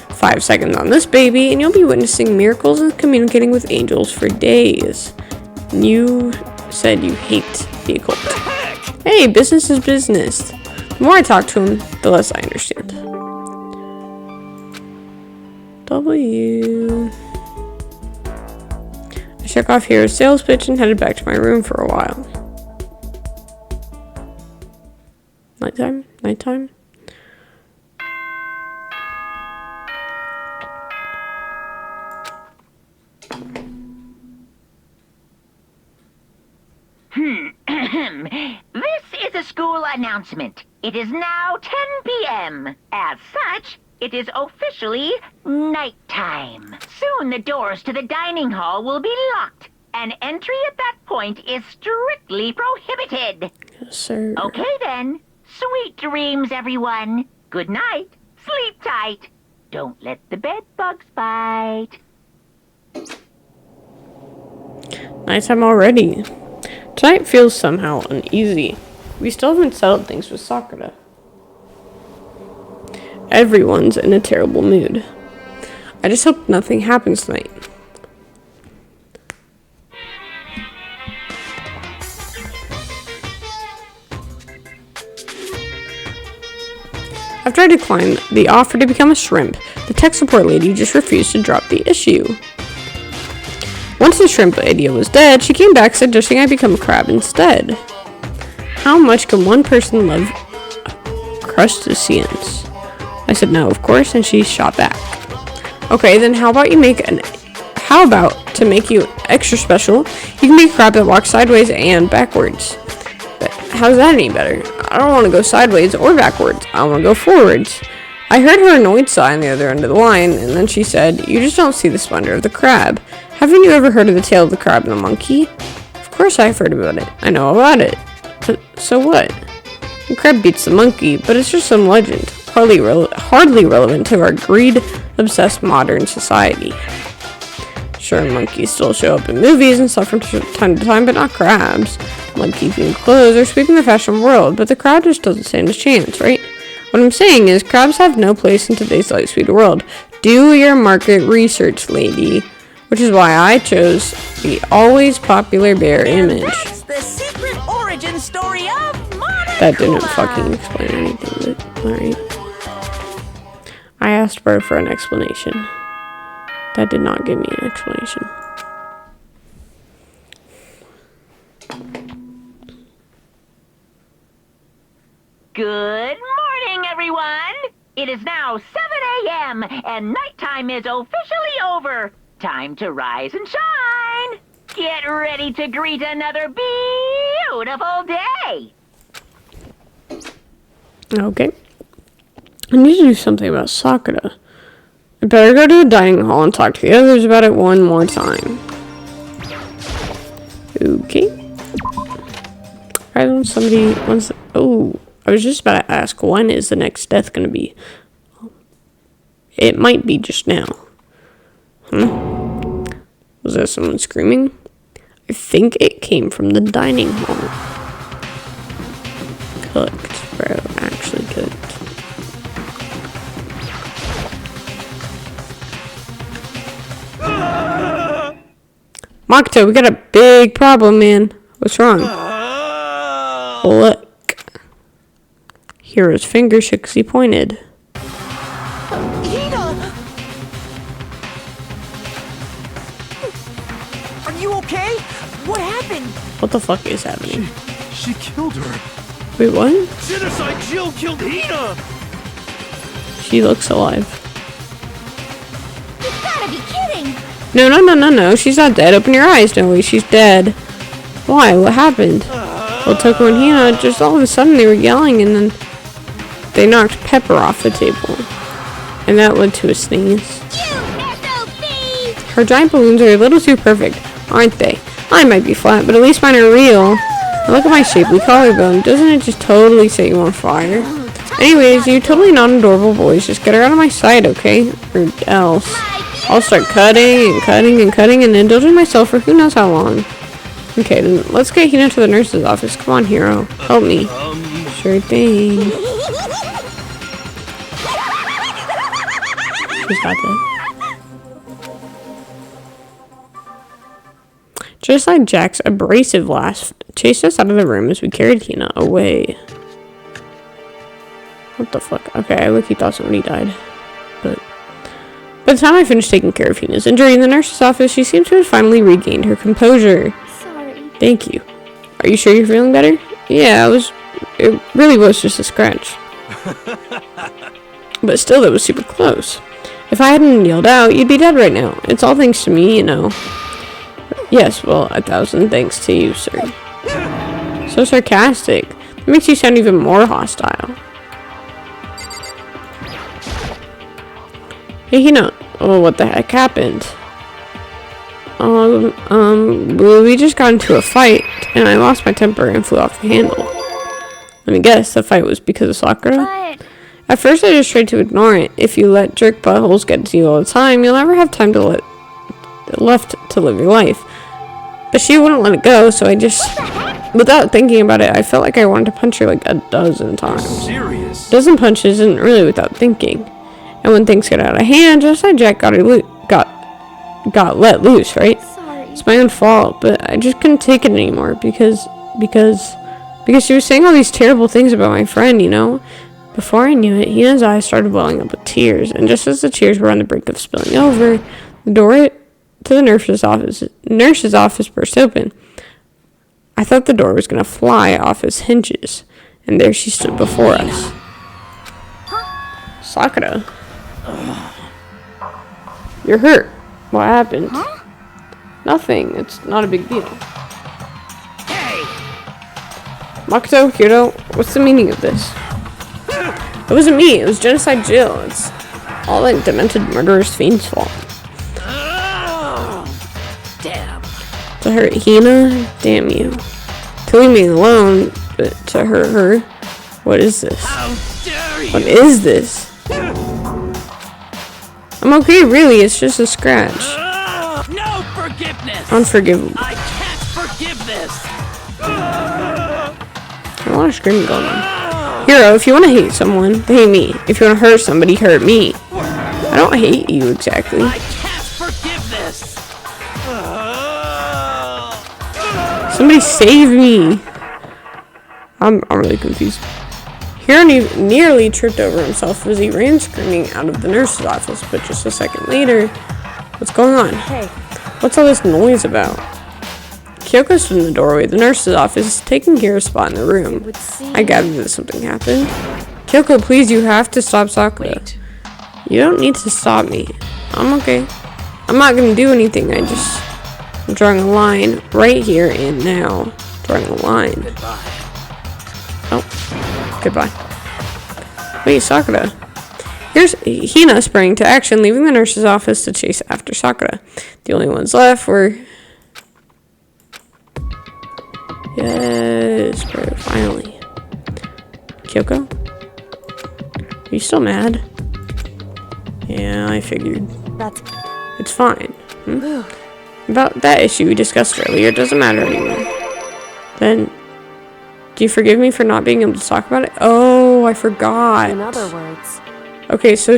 5 seconds on this baby, and you'll be witnessing miracles and communicating with angels for days. And you said you hate the occult. Hey, business is business. The more I talk to him, the less I understand. W. I shook off Hero's sales pitch and headed back to my room for a while. Nighttime? Nighttime? This is a school announcement. It is now 10 p.m. As such, it is officially nighttime. Soon the doors to the dining hall will be locked, and entry at that point is strictly prohibited. Yes, sir. Okay then. Sweet dreams, everyone. Good night. Sleep tight. Don't let the bed bugs bite. Nighttime already. Tonight feels somehow uneasy. We still haven't settled things with Sakura. Everyone's in a terrible mood. I just hope nothing happens tonight. After I declined the offer to become a shrimp, the tech support lady just refused to drop the issue. Once the shrimp idea was dead, she came back suggesting I become a crab instead. How much can one person love crustaceans? I said no, of course, and she shot back. Okay, then how about to make you extra special, you can be a crab that walks sideways and backwards. But how's that any better? I don't want to go sideways or backwards. I want to go forwards. I heard her annoyed sigh on the other end of the line, and then she said, you just don't see the splendor of the crab. Haven't you ever heard of the tale of the crab and the monkey? Of course I've heard about it. I know about it. But so what? The crab beats the monkey, but it's just some legend. Hardly relevant to our greed-obsessed modern society. Sure, monkeys still show up in movies and stuff from time to time, but not crabs. Like keeping clothes or sweeping the fashion world, but the crab just doesn't stand a chance, right? What I'm saying is, crabs have no place in today's light sweet world. Do your market research, lady. Which is why I chose the always popular bear image. That's the secret origin story of modern That didn't Kuma. fucking explain anything, but alright. I asked Bro for an explanation. That did not give me an explanation. Good morning, everyone. It is now 7 a.m. and nighttime is officially over. Time to rise and shine. Get ready to greet another beautiful day. Okay. I need to do something about Sakura. I better go to the dining hall and talk to the others about it one more time. Okay. Oh, I was just about to ask, when is the next death going to be? It might be just now. Was that someone screaming? I think it came from the dining hall. Cooked, bro. Actually cooked. Makoto, we got a big problem, man. What's wrong? Look. Hero's finger shook as he pointed. Hina! Are you okay? What happened? What the fuck is happening? She killed her. Wait, what? Genocide Jill killed Hina! She looks alive. You gotta be kidding! No. She's not dead. Open your eyes, don't we? She's dead. Why? What happened? Well, Toko and Hina, just all of a sudden they were yelling and then they knocked Pepper off the table. And that led to a sneeze. You SOBs! Her giant balloons are a little too perfect, aren't they? Mine might be flat, but at least mine are real. And look at my shapely collarbone. Doesn't it just totally set you on fire? Anyways, you totally non-adorable boys, just get her out of my sight, okay? Or else. I'll start cutting and indulging myself for who knows how long. Okay, then let's get Hina to the nurse's office. Come on, hero. Help me. Sure thing. She's got that. Just like Jack's abrasive laugh chased us out of the room as we carried Hina away. What the fuck? Okay, I look, he thought somebody died. But by the time I finished taking care of Hina's injury in the nurse's office, she seemed to have finally regained her composure. Sorry. Thank you. Are you sure you're feeling better? Yeah, it really was just a scratch. But still, that was super close. If I hadn't yelled out, you'd be dead right now. It's all thanks to me, you know. Yes, well, 1,000 thanks to you, sir. So sarcastic. It makes you sound even more hostile. Hey, Hina. Oh, what the heck happened? Well, we just got into a fight, and I lost my temper and flew off the handle. Let me guess, the fight was because of Sakura? But At first, I just tried to ignore it. If you let jerk buttholes get to you all the time, you'll never have time to live your life. But she wouldn't let it go, so I just, without thinking about it, I felt like I wanted to punch her like a dozen times. Serious? A dozen punches isn't really without thinking. And when things get out of hand, just like Jack got let loose, right? sorry. It's my own fault, but I just couldn't take it anymore because she was saying all these terrible things about my friend, you know? Before I knew it, Hina's eyes started welling up with tears, and just as the tears were on the brink of spilling over, the door to the nurse's office burst open. I thought the door was going to fly off its hinges, and there she stood before us. Sakura. You're hurt. What happened? Nothing. It's not a big deal. Makoto, Hiro, what's the meaning of this? It wasn't me. It was Genocide Jill. It's all that demented murderous fiend's fault. Damn. To hurt Hina? Damn you. To leave me alone, but to hurt her? What is this? How dare you? What is this? I'm okay, really. It's just a scratch. No forgiveness. Unforgivable. I can't forgive this. A lot of screaming going on. Hiro, if you want to hate someone, hate me. If you want to hurt somebody, hurt me. I don't hate you exactly. I can't forgive this. Somebody save me. I'm really confused. Hiro nearly tripped over himself as he ran screaming out of the nurse's office, but just a second later, what's going on? Hey, What's all this noise about? Kyoko stood in the doorway of the nurse's office, taking Hiro's spot in the room. Would seem I gathered that something happened. Kyoko, please, you have to stop Sakura. Wait. You don't need to stop me. I'm okay. I'm not gonna do anything. I'm drawing a line right here and now. Drawing a line. Goodbye. Oh, goodbye. Wait, Sakura. Here's Hina sprang to action, leaving the nurse's office to chase after Sakura. The only ones left were... Yes, bro, finally. Kyoko? Are you still mad? Yeah, I figured. that's It's fine. About that issue we discussed earlier, it doesn't matter anymore. Then, do you forgive me for not being able to talk about it? Oh, I forgot. in other words. Okay, so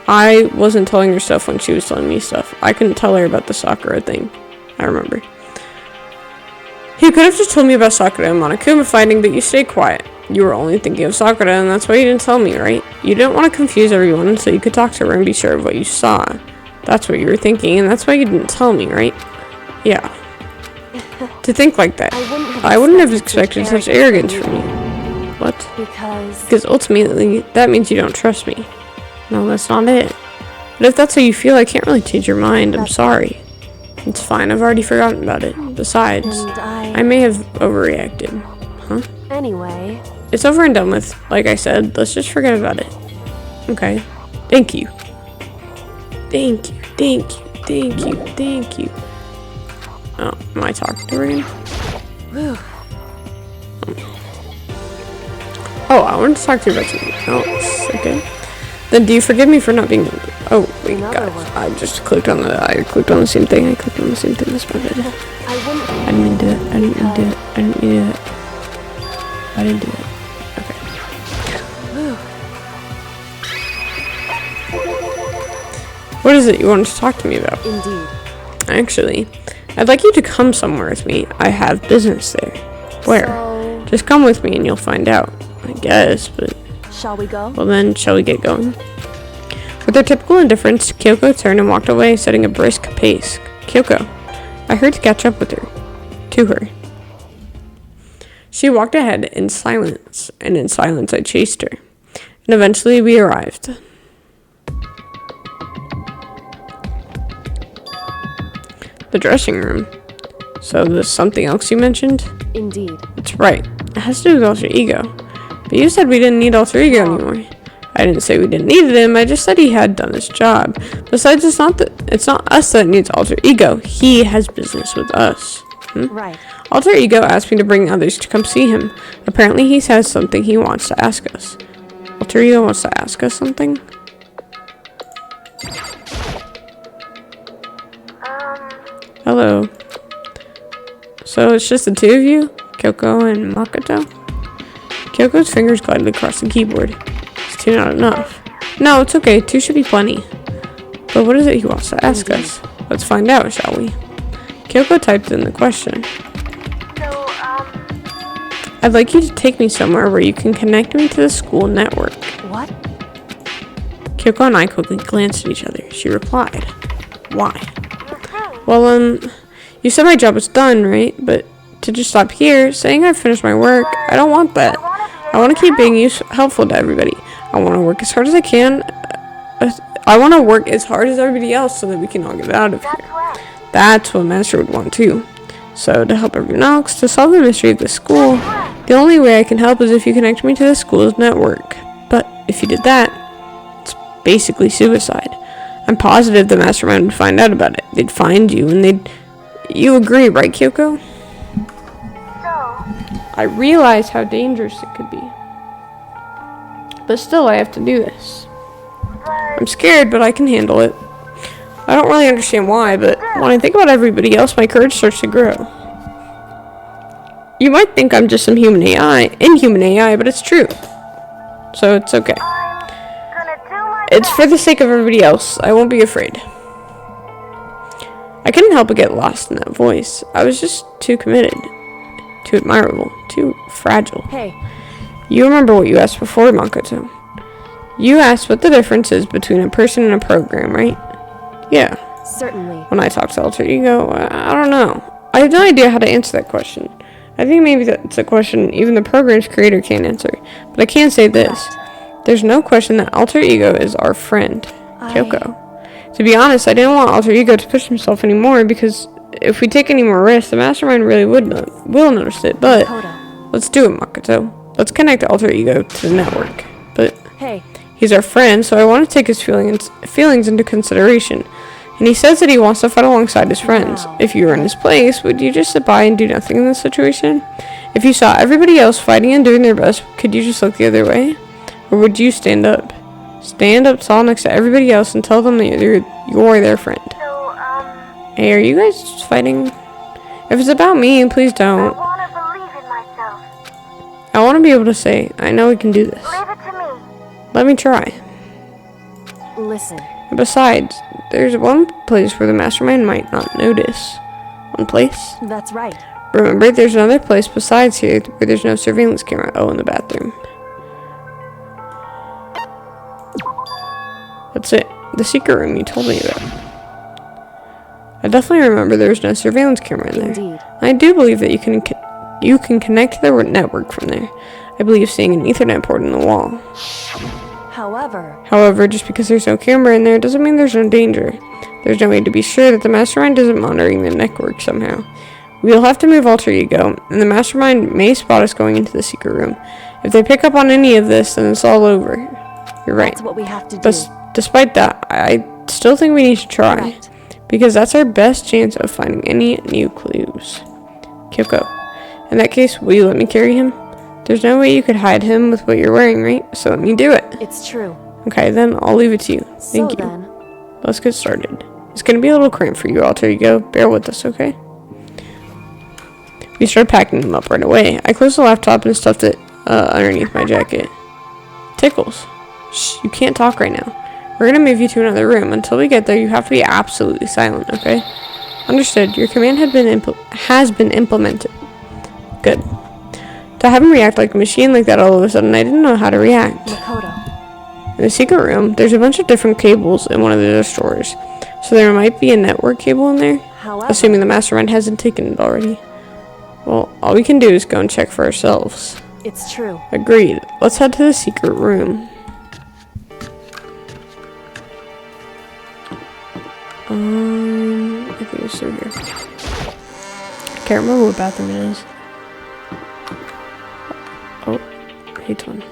I wasn't telling her stuff when she was telling me stuff. I couldn't tell her about the Sakura thing. I remember. You could have just told me about Sakura and Monokuma fighting, but you stayed quiet. You were only thinking of Sakura, and that's why you didn't tell me, right? You didn't want to confuse everyone, so you could talk to her and be sure of what you saw. That's what you were thinking, and that's why you didn't tell me, right? Yeah. To think like that. I wouldn't have expected such arrogance from you. What? Because ultimately, that means you don't trust me. No, that's not it. But if that's how you feel, I can't really change your mind. I'm sorry. It's fine. I've already forgotten about it. Besides, And I may have overreacted. Huh? anyway, It's over and done with. Like I said, let's just forget about it. Okay. Thank you. Thank you. Thank you. Thank you. Thank you. Oh, am I talking to her again? Oh, I wanted to talk to you about something else. Okay. Then do you forgive me for not being... Oh, wait, In other guys. words. I clicked on the same thing. That's my bad. I wouldn't I didn't do it. I didn't do it. I didn't do it. Okay. What is it you wanted to talk to me about? Indeed. Actually, I'd like you to come somewhere with me. I have business there. Where? So, Just come with me and you'll find out. I guess, but... shall we go? Well then, shall we get going? With her typical indifference, Kyoko turned and walked away, setting a brisk pace. Kyoko, I hurried to catch up with her. To her. She walked ahead in silence, and in silence I chased her. And eventually we arrived. The dressing room. So there's something else you mentioned? Indeed. That's right. It has to do with alter ego. But you said we didn't need alter ego anymore. I didn't say we didn't need him, I just said he had done his job. Besides, it's not us that needs alter ego. He has business with us. Right. Alter ego asked me to bring others to come see him. Apparently he has something he wants to ask us. Alter ego wants to ask us something? Hello. So it's just the two of you? Kyoko and Makoto? Kyoko's fingers glided across the keyboard. Is two not enough? No, it's okay. Two should be plenty. But what is it he wants to ask us? Let's find out, shall we? Kyoko typed in the question. I'd like you to take me somewhere where you can connect me to the school network. What? Kyoko and I quickly glanced at each other. She replied, why? Well, you said my job was done, right? But to just stop here, saying I've finished my work, I don't want that. I want to keep being helpful to everybody. I want to work as hard as I can. I want to work as hard as everybody else so that we can all get out of here. That's what Master would want too. So to help everyone else, to solve the mystery of the school, the only way I can help is if you connect me to the school's network. But if you did that, it's basically suicide. I'm positive the mastermind would find out about it. They'd find you and You agree, right, Kyoko? I realize how dangerous it could be. But still, I have to do this. I'm scared, but I can handle it. I don't really understand why, but when I think about everybody else, my courage starts to grow. You might think I'm just some inhuman AI, but it's true. So it's okay. It's for the sake of everybody else. I won't be afraid. I couldn't help but get lost in that voice. I was just too committed. Too admirable. Too fragile. Hey. You remember what you asked before, Makoto. You asked what the difference is between a person and a program, right? Yeah. Certainly. When I talk to alter ego, I don't know. I have no idea how to answer that question. I think maybe that's a question even the program's creator can't answer. But I can say this. There's no question that alter ego is our friend, Kyoko. To be honest, I didn't want alter ego to push himself anymore because if we take any more risks, the mastermind really will notice it. But let's do it, Makoto. Let's connect alter ego to the network. But hey, he's our friend, so I want to take his feelings into consideration. And he says that he wants to fight alongside his friends. If you were in his place, would you just sit by and do nothing in this situation? If you saw everybody else fighting and doing their best, could you just look the other way? Or would you stand up? Stand up tall next to everybody else and tell them that you're their friend. Hey, are you guys fighting? If it's about me, please don't. I want to be able to say, I know we can do this. Let me try. listen. And besides, there's one place where the mastermind might not notice. One place? That's right. Remember, there's another place besides here where there's no surveillance camera. Oh, in the bathroom. That's it. The secret room you told me about. I definitely remember there was no surveillance camera in there. Indeed. I do believe that you can connect to the network from there. I believe seeing an Ethernet port in the wall. However, just because there's no camera in there doesn't mean there's no danger. There's no way to be sure that the mastermind isn't monitoring the network somehow. We'll have to move alter ego, and the mastermind may spot us going into the secret room. If they pick up on any of this, then it's all over. You're right. That's what we have to do. But despite that, I still think we need to try. Correct. Because that's our best chance of finding any new clues. Kyoko, in that case, will you let me carry him? There's no way you could hide him with what you're wearing, right? So let me do it. It's true. Okay, then I'll leave it to you. Thank you. Then. Let's get started. It's gonna be a little cramped for you, alter ego. Bear with us, okay? We started packing them up right away. I closed the laptop and stuffed it underneath my jacket. Tickles. Shh, you can't talk right now. We're gonna move you to another room. Until we get there, you have to be absolutely silent, okay? Understood. Your command has been implemented. Good. To have him react like a machine like that all of a sudden, I didn't know how to react. Makoto. In the secret room, there's a bunch of different cables in one of the drawers. So there might be a network cable in there, However, assuming the mastermind hasn't taken it already. Well, all we can do is go and check for ourselves. it's true. Agreed. Let's head to the secret room. I think it's through here. Can't remember what bathroom it is. Oh, hate one.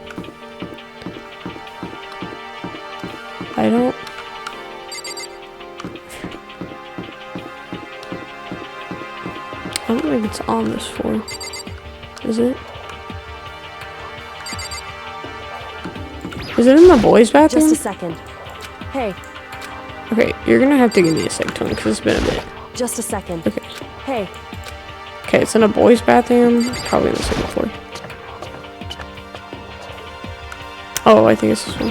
I don't think it's on this floor. Is it? Is it in the boys' bathroom? Just a second. Hey, Okay, you're gonna have to give me a sec, Tony, because it's been a bit. just a second. Okay. Hey, Okay, it's in a boys' bathroom, probably on the second floor. Oh, I think it's this one.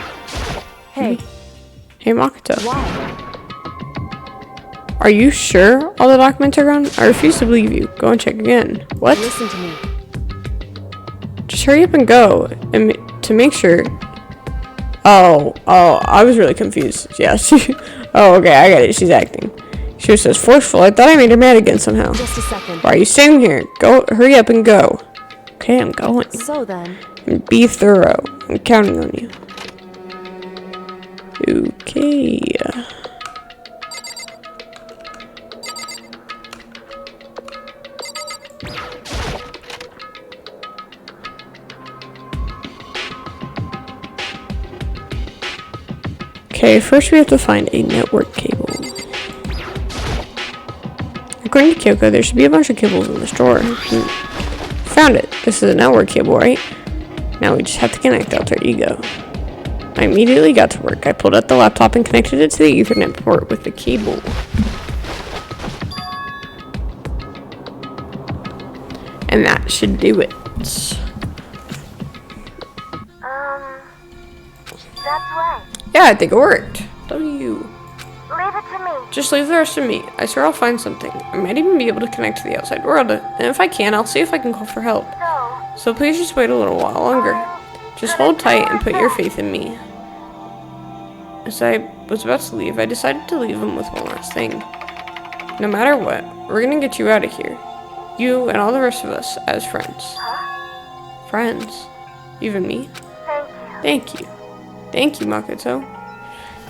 hey, Hey, Makoto. why? Are you sure all the documents are gone? I refuse to believe you. Go and check again. What? Listen to me. Just hurry up and go. And to make sure. Oh, I was really confused. Yeah, oh, okay, I got it. She's acting. She was so forceful. I thought I made her mad again somehow. Just a second. Why are you staying here? Go, hurry up and go. Okay, I'm going. So then, And be thorough. I'm counting on you. Okay. Okay, first we have to find a network cable. According to Kyoko, there should be a bunch of cables in this drawer. Found it. This is a network cable, right? Now we just have to connect Alter Ego. I immediately got to work. I pulled out the laptop and connected it to the Ethernet port with the cable. And that should do it. That's right. Yeah, I think it worked. Don't you? Leave it to me. Just leave the rest to me. I swear I'll find something. I might even be able to connect to the outside world. And if I can, I'll see if I can call for help. So please just wait a little while longer. Just hold tight and put your faith in me. As I was about to leave, I decided to leave him with one last thing. No matter what, we're gonna get you out of here. You and all the rest of us as friends. Friends. Even me. Thank you. Thank you. Thank you, Makoto.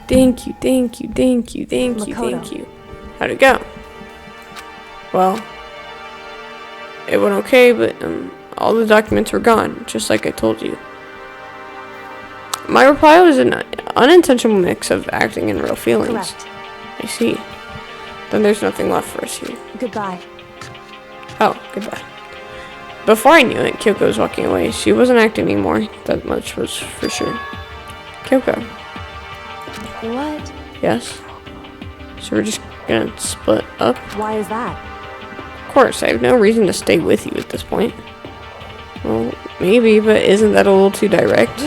Thank you, thank you, thank you, thank you, Makoto. thank you. How'd it go? Well, it went okay, but all the documents were gone, just like I told you. My reply was an unintentional mix of acting and real feelings. Correct. I see. Then there's nothing left for us here. Goodbye. Oh, goodbye. Before I knew it, Kyoko was walking away. She wasn't acting anymore. That much was for sure. Kyoko. What? Yes? So we're just gonna split up? Why is that? Of course, I have no reason to stay with you at this point. Well, maybe, but isn't that a little too direct?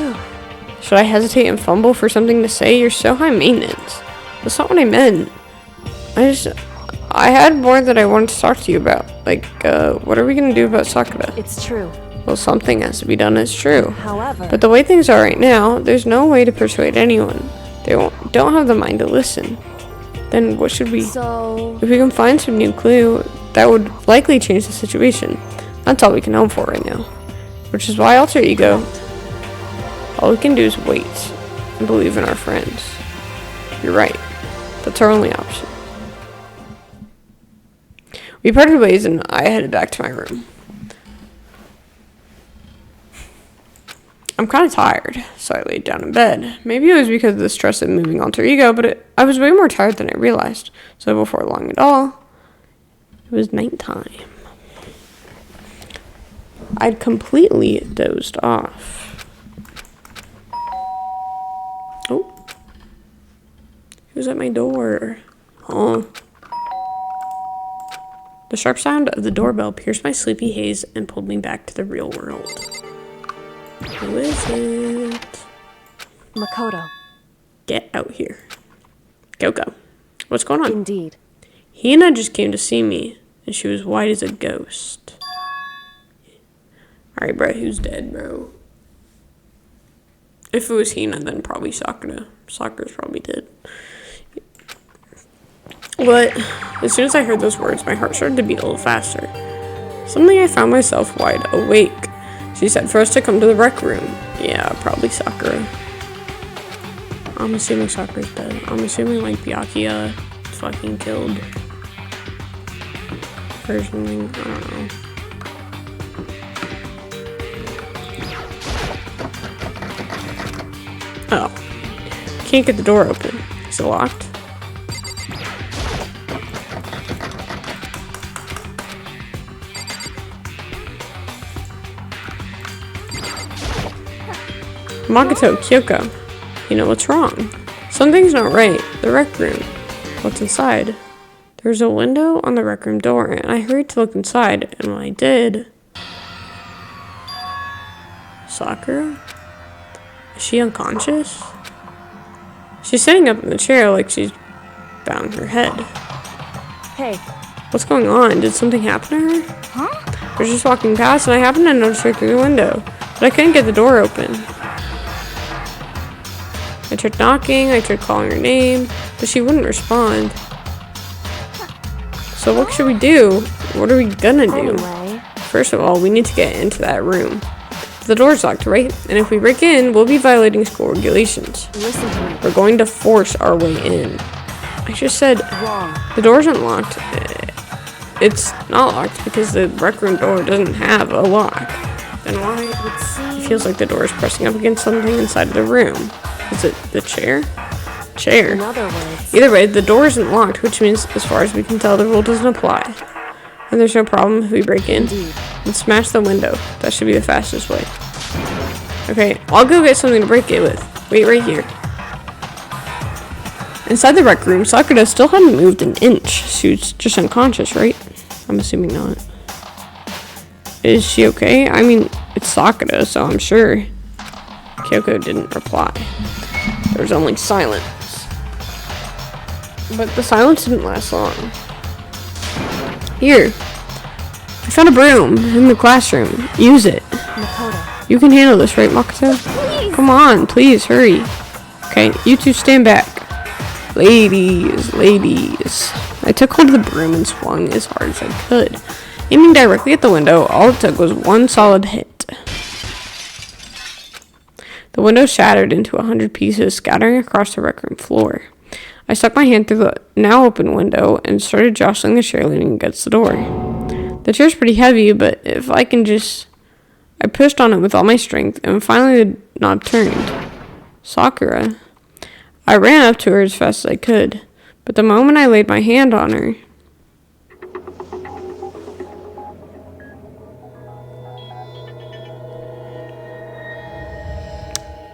Should I hesitate and fumble for something to say? You're so high maintenance. That's not what I meant. I had more that I wanted to talk to you about. Like, what are we gonna do about Sakura? It's true. Well, something has to be done, it's true. However, But the way things are right now, there's no way to persuade anyone. They don't have the mind to listen. Then what should we... so If we can find some new clue, that would likely change the situation. That's all we can hope for right now. Which is why Alter Ego, all we can do is wait and believe in our friends. You're right. That's our only option. We parted ways and I headed back to my room. I'm kind of tired, so I laid down in bed. Maybe it was because of the stress of moving Alter Ego, but I was way more tired than I realized. So before long at all, it was nighttime. I'd completely dozed off. Oh. Who's at my door? Oh. The sharp sound of the doorbell pierced my sleepy haze and pulled me back to the real world. Who is it? Makoto. Get out here. Go. What's going on? Indeed. Hina just came to see me, and she was white as a ghost. Alright, bro, who's dead, bro? If it was Hina, then probably Sakura. Sakura's probably dead. But as soon as I heard those words, my heart started to beat a little faster. Suddenly I found myself wide awake. She said for us to come to the rec room. Yeah, probably Sakura. I'm assuming Sakura's dead. I'm assuming like Byakuya fucking killed or something. I don't know. Oh. Can't get the door open. Is it locked? Makoto, Kyoko, you know what's wrong? Something's not right. The rec room. What's inside? There's a window on the rec room door, and I hurried to look inside, and when I did... Sakura? Is she unconscious? She's sitting up in the chair like she's bowing her head. Hey. What's going on? Did something happen to her? Huh? I was just walking past, and I happened to notice her through the window, but I couldn't get the door open. I tried knocking, I tried calling her name, but she wouldn't respond. So what should we do? What are we gonna do? Anyway. First of all, we need to get into that room. The door's locked, right? And if we break in, we'll be violating school regulations. Listen to me. We're going to force our way in. I just said, Wrong. the door isn't locked. It's not locked because the rec room door doesn't have a lock. Then why? It feels like the door is pressing up against something inside of the room. Is it the chair? Chair. In other words. Either way, the door isn't locked, which means, as far as we can tell, the rule doesn't apply. And there's no problem if we break in Indeed. and smash the window. That should be the fastest way. Okay, I'll go get something to break it with. Wait right here. Inside the rec room, Sakura still hadn't moved an inch. She was just unconscious, right? I'm assuming not. Is she okay? I mean, it's Sakura, so I'm sure. Kyoko didn't reply. There was only silence. But the silence didn't last long. Here. I found a broom in the classroom. Use it. Makoto. You can handle this, right, Makoto? Please. Come on, please, hurry. Okay, you two stand back. Ladies. I took hold of the broom and swung as hard as I could. Aiming directly at the window, all it took was one solid hit. The window shattered into 100 pieces, scattering across the rec room floor. I stuck my hand through the now open window and started jostling the chair leaning against the door. The chair's pretty heavy, but if I can just... I pushed on it with all my strength, and finally the knob turned. Sakura. I ran up to her as fast as I could, but the moment I laid my hand on her...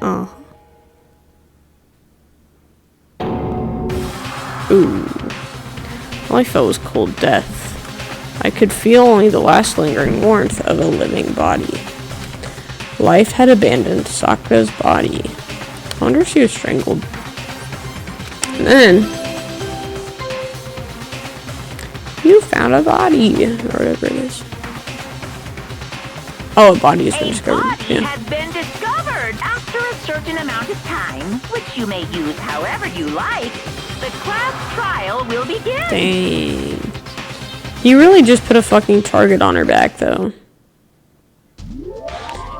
Oh. Ooh. All I felt was cold death. I could feel only the last lingering warmth of a living body. Life had abandoned Sakura's body. I wonder if she was strangled. And then... you found a body, or whatever it is. Oh, a body has been discovered. A body Yeah. has been discovered after a certain amount of time, which you may use however you like. The class trial will begin. Dang. He really just put a fucking target on her back, though.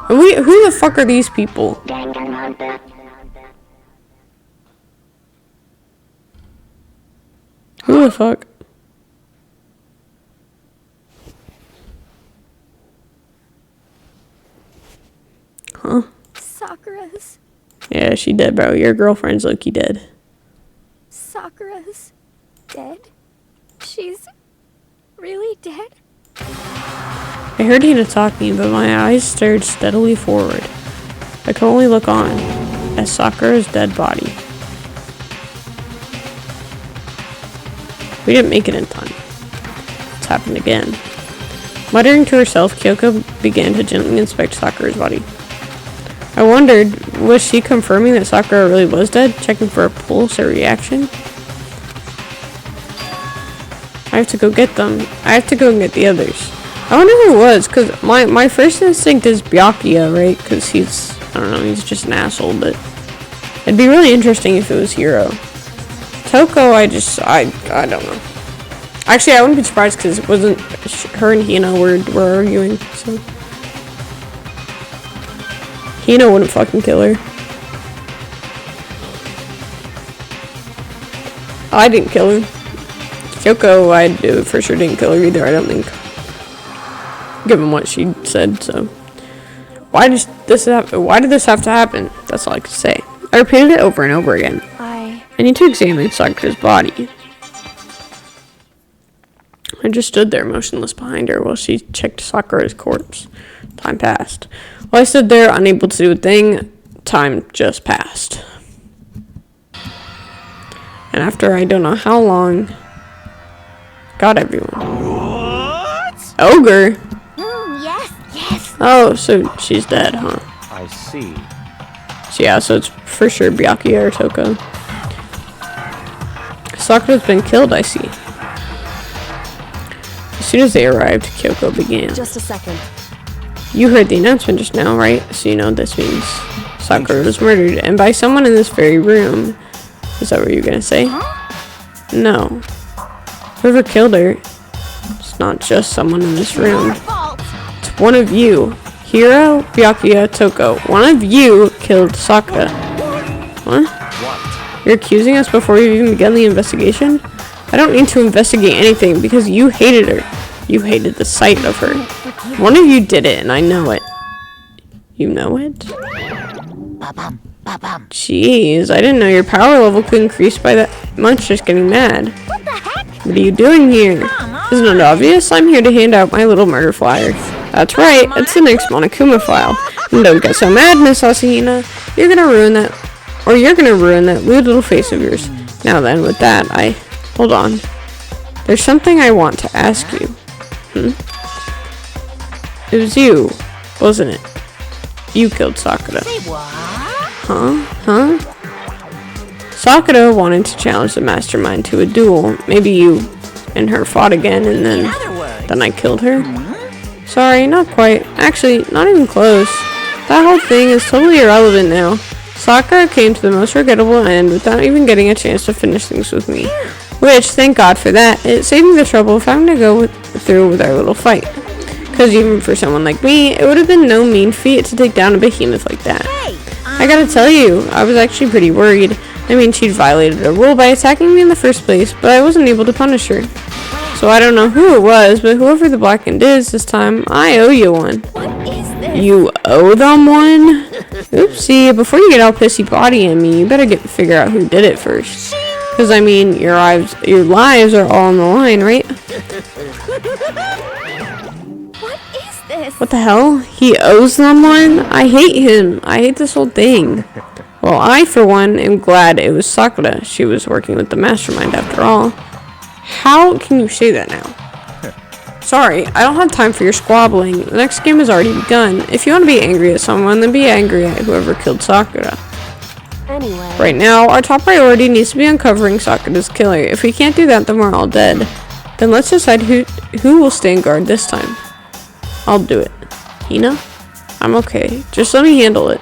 And who the fuck are these people? Danganronpa. Who the fuck? Huh? Sakura's. Yeah, she dead, bro. Your girlfriend's Loki dead. Sakura's dead. She's really dead? I heard Hina talking, but my eyes stared steadily forward. I could only look on at Sakura's dead body. We didn't make it in time. happened again. Muttering to herself, Kyoko began to gently inspect Sakura's body. I wondered, was she confirming that Sakura really was dead, checking for a pulse or reaction? I have to go get them. I have to go and get the others. I wonder who it was, because my first instinct is Byakuya, right? Because he's, I don't know, he's just an asshole, but it'd be really interesting if it was Hiro. Toko, I don't know. Actually, I wouldn't be surprised because it wasn't her and Hina were arguing, so. Hina wouldn't fucking kill her. I didn't kill her. Kyoko, I for sure didn't kill her either, I don't think. Given what she said, so. Why did this have to happen? That's all I could say. I repeated it over and over again. I need to examine Sakura's body. I just stood there motionless behind her while she checked Sakura's corpse. Time passed. While I stood there, unable to do a thing, time just passed. And after I don't know how long, got everyone. What? Ogre? Yes. Oh, so she's dead, huh? I see. So yeah, so it's for sure Byakuya or Toko. Sakura's been killed, I see. As soon as they arrived, Kyoko began. Just a second. You heard the announcement just now, right? So you know what this means. Sakura was murdered, and by someone in this very room. Is that what you're gonna say? No. Whoever killed her, it's not just someone in this room. It's one of you. Hiro, Byakuya, Toko. One of you killed Sakura. What? You're accusing us before we even begun the investigation? I don't need to investigate anything because you hated her. You hated the sight of her. One of you did it, and I know it. You know it? Jeez, I didn't know your power level could increase by that much just getting mad. What the heck? What are you doing here? Isn't it obvious? I'm here to hand out my little murder flyer. That's right, it's the next Monokuma file. And don't get so mad, Miss Asahina. You're gonna ruin that lewd little face of yours. Now then, with that, hold on. There's something I want to ask you. It was you, wasn't it? You killed Sakura. Huh? Sakura wanted to challenge the mastermind to a duel. Maybe you and her fought again, and then I killed her? Sorry, not quite. Actually, not even close. That whole thing is totally irrelevant now. Sakura came to the most regrettable end without even getting a chance to finish things with me. Which, thank God for that, it saved me the trouble of having to go through with our little fight. Because even for someone like me, it would have been no mean feat to take down a behemoth like that. I gotta tell you, I was actually pretty worried. I mean, she'd violated a rule by attacking me in the first place, but I wasn't able to punish her. So I don't know who it was, but whoever the blackened is this time, I owe you one. What is this? You owe them one? Oopsie, before you get all pissy potty at me, you better figure out who did it first. Because, I mean, your lives are all on the line, right? What is this? What the hell? He owes them one? I hate him. I hate this whole thing. Well, I, for one, am glad it was Sakura. She was working with the mastermind after all. How can you say that now? Sorry, I don't have time for your squabbling. The next game has already begun. If you want to be angry at someone, then be angry at whoever killed Sakura. Anyway. Right now, our top priority needs to be uncovering Sakura's killer. If we can't do that, then we're all dead. Then let's decide who will stand guard this time. I'll do it. Hina? I'm okay. Just let me handle it.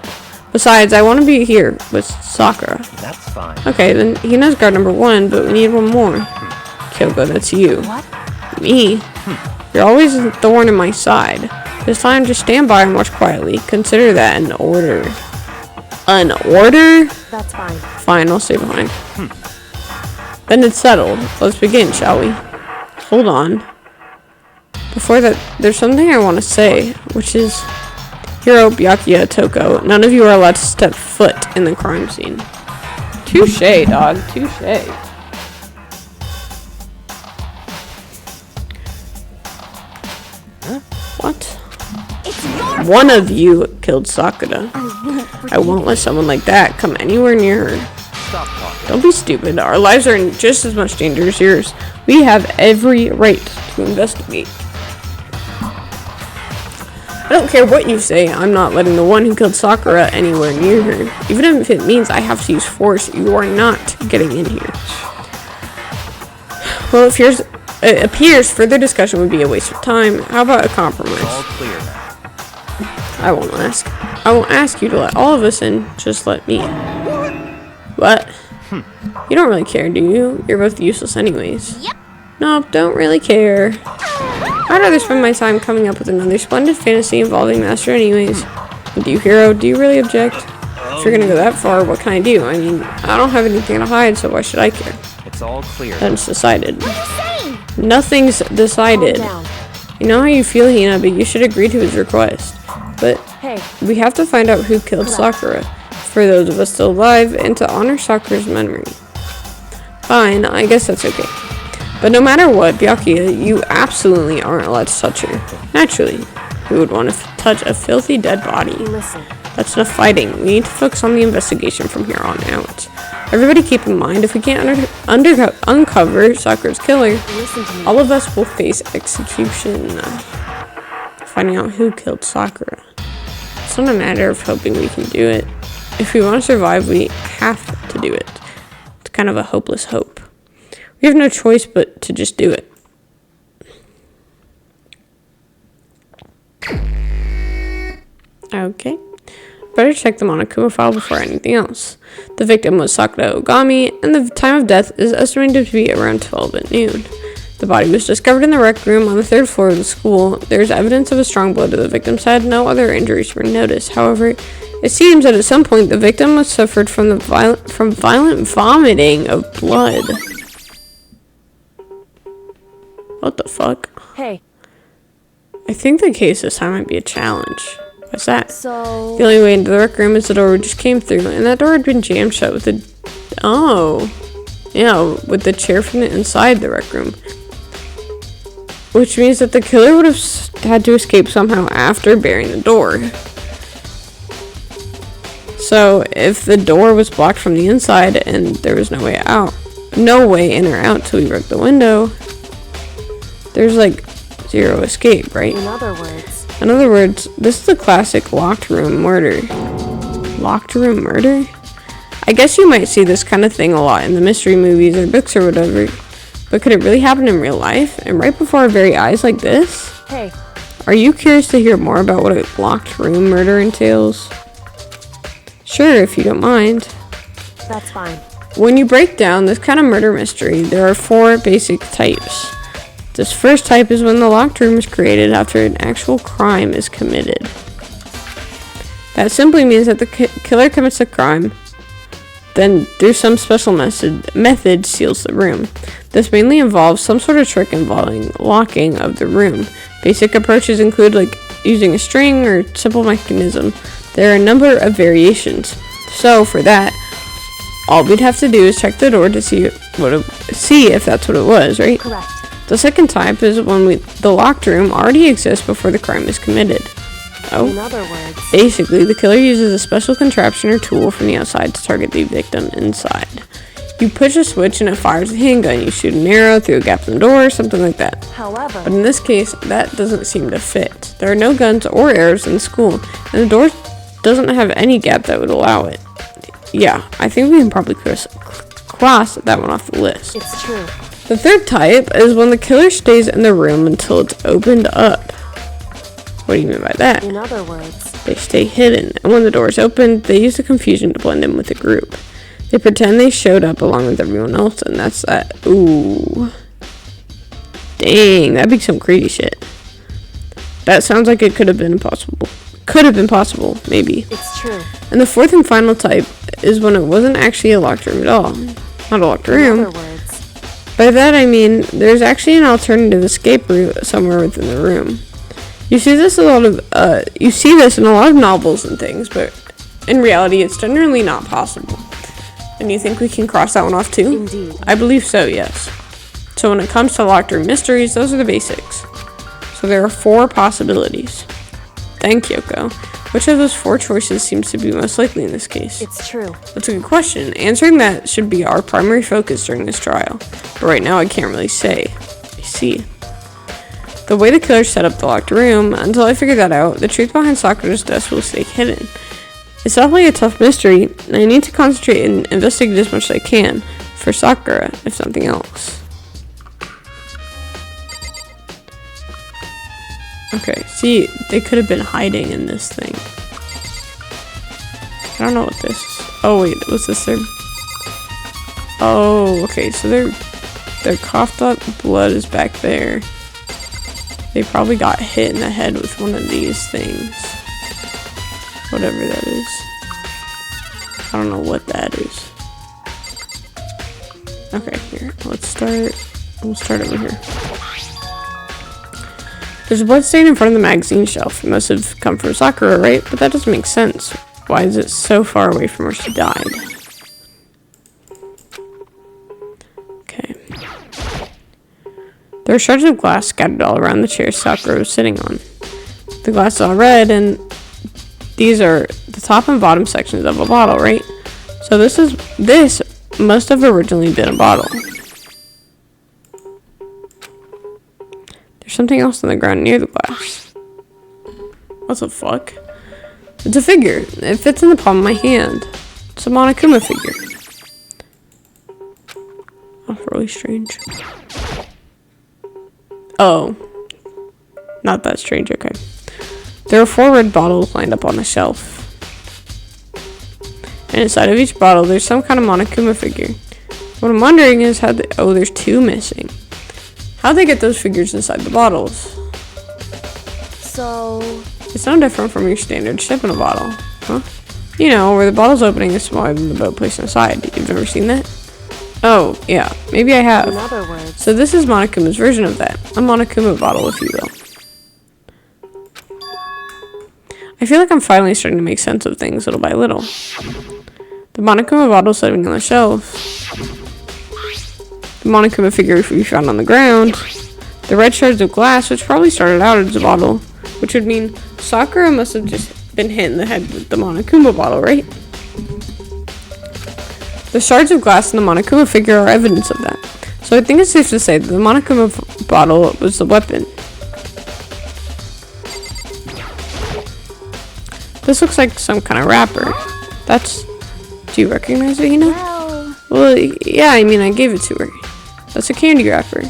Besides, I want to be here with Sakura. That's fine. Okay, then Hina's guard number 1, but we need one more. Kyoko, that's you. What? Me? You're always the thorn in my side. This time, just stand by and watch quietly. Consider that an order. An order? That's fine. Fine, I'll stay behind. Then it's settled. Let's begin, shall we? Hold on. Before that, there's something I want to say, which is... Hiro, Byakuya, Toko, none of you are allowed to step foot in the crime scene. Touché, dog. Touché. What? It's your One of you killed Sakura. I won't let someone like that come anywhere near her. Stop talking. Don't be stupid. Our lives are in just as much danger as yours. We have every right to investigate. I don't care what you say, I'm not letting the one who killed Sakura anywhere near her. Even if it means I have to use force, you are not getting in here. Well, it appears further discussion would be a waste of time. How about a compromise? All clear now. I won't ask. I won't ask you to let all of us in, just let me in. What? You don't really care, do you? You're both useless anyways. Yep. Nope, don't really care. I'd rather spend my time coming up with another splendid fantasy involving Master anyways. And do you, hero, do you really object? If you're gonna go that far, what can I do? I mean, I don't have anything to hide, so why should I care? It's all clear. Then it's decided. What are you saying? Nothing's decided. Calm down. You know how you feel, Hina, but you should agree to his request. But Hey, we have to find out who killed Sakura, for those of us still alive, and to honor Sakura's memory. Fine, I guess that's okay. But no matter what, Byakuya, you absolutely aren't allowed to touch her. Naturally, who would want to touch a filthy dead body? listen. That's enough fighting. We need to focus on the investigation from here on out. Everybody keep in mind, if we can't uncover Sakura's killer, Listen to me. all of us will face execution. Finding out who killed Sakura. It's not a matter of hoping we can do it. If we want to survive, we have to do it. It's kind of a hopeless hope. We have no choice but to just do it. Okay. Better check the Monokuma file before anything else. The victim was Sakura Ogami, and the time of death is estimated to be around 12 at noon. The body was discovered in the rec room on the 3rd floor of the school. There is evidence of a strong blow to the victim's head. No other injuries were noticed. However, it seems that at some point the victim was suffered from violent vomiting of blood. What the fuck? Hey, I think the case this time might be a challenge. What's that? so The only way into the rec room is the door we just came through, and that door had been jammed shut with the... Oh. Yeah, with the chair from the inside the rec room. Which means that the killer would have had to escape somehow after barring the door. So, if the door was blocked from the inside and there was no way out, no way in or out till we broke the window, there's like zero escape, right? in other words, In other words, this is a classic locked room murder. Locked room murder? I guess you might see this kind of thing a lot in the mystery movies or books or whatever, but could it really happen in real life? And right before our very eyes like this? hey, Are you curious to hear more about what a locked room murder entails? Sure, if you don't mind. that's fine. When you break down this kind of murder mystery, there are 4 basic types. This first type is when the locked room is created after an actual crime is committed. That simply means that the killer commits a crime, then through some special method seals the room. This mainly involves some sort of trick involving locking of the room. Basic approaches include like using a string or simple mechanism. There are a number of variations. So for that, all we'd have to do is check the door to see if that's what it was, right? Correct. The second type is when the locked room already exists before the crime is committed. In Oh. other words, Basically, the killer uses a special contraption or tool from the outside to target the victim inside. You push a switch and it fires a handgun. You shoot an arrow through a gap in the door or something like that. however, But in this case, that doesn't seem to fit. There are no guns or arrows in the school, and the door doesn't have any gap that would allow it. Yeah, I think we can probably cross that one off the list. it's true. The third type is when the killer stays in the room until it's opened up. What do you mean by that? In other words, They stay hidden, and when the door is opened, they use the confusion to blend in with the group. They pretend they showed up along with everyone else, and that's that. Ooh. Dang, that'd be some crazy shit. That sounds like it could have been possible. Could have been possible, maybe. it's true. And the fourth and final type is when it wasn't actually a locked room at all. Not a locked In room. other words, By that I mean, there's actually an alternative escape route somewhere within the room. You see this in a lot of novels and things, but in reality, it's generally not possible. And you think we can cross that one off too? Indeed. I believe so, yes. So when it comes to locked room mysteries, those are the basics. So there are 4 possibilities. Thank you, Yoko. Which of those 4 choices seems to be most likely in this case? It's true. That's a good question. Answering that should be our primary focus during this trial. But right now I can't really say. I see. The way the killer set up the locked room, until I figure that out, the truth behind Sakura's death will stay hidden. It's definitely a tough mystery, and I need to concentrate and investigate as much as I can for Sakura, if nothing else. Okay, see, they could have been hiding in this thing. I don't know what this is. Oh wait, what's this thing? Oh, okay, so their coughed up blood is back there. They probably got hit in the head with one of these things. Whatever that is. I don't know what that is. Okay, here, let's start. We'll start over here. There's a blood stain in front of the magazine shelf. It must have come from Sakura, right? But that doesn't make sense. Why is it so far away from where she died? Okay. There are shards of glass scattered all around the chair Sakura was sitting on. The glass is all red, and these are the top and bottom sections of a bottle, right? So this must have originally been a bottle. There's something else on the ground near the glass. What the fuck? It's a figure. It fits in the palm of my hand. It's a Monokuma figure. Oh, really strange. Oh. Not that strange, okay. There are 4 red bottles lined up on a shelf. And inside of each bottle, there's some kind of Monokuma figure. What I'm wondering is how oh, there's 2 missing. How'd they get those figures inside the bottles? So... It's no different from your standard ship in a bottle, huh? You know, where the bottle's opening is smaller than the boat placed inside. You've never seen that? Oh, yeah. Maybe I have. In other words... So this is Monokuma's version of that. A Monokuma bottle, if you will. I feel like I'm finally starting to make sense of things little by little. The Monokuma bottle sitting on the shelf. The Monokuma figure we found on the ground. The red shards of glass, which probably started out as a bottle. Which would mean Sakura must have just been hit in the head with the Monokuma bottle, right? The shards of glass in the Monokuma figure are evidence of that. So I think it's safe to say that the Monokuma bottle was the weapon. This looks like some kind of wrapper. Do you recognize it, Hina? Well, yeah, I mean, I gave it to her. That's a candy wrapper.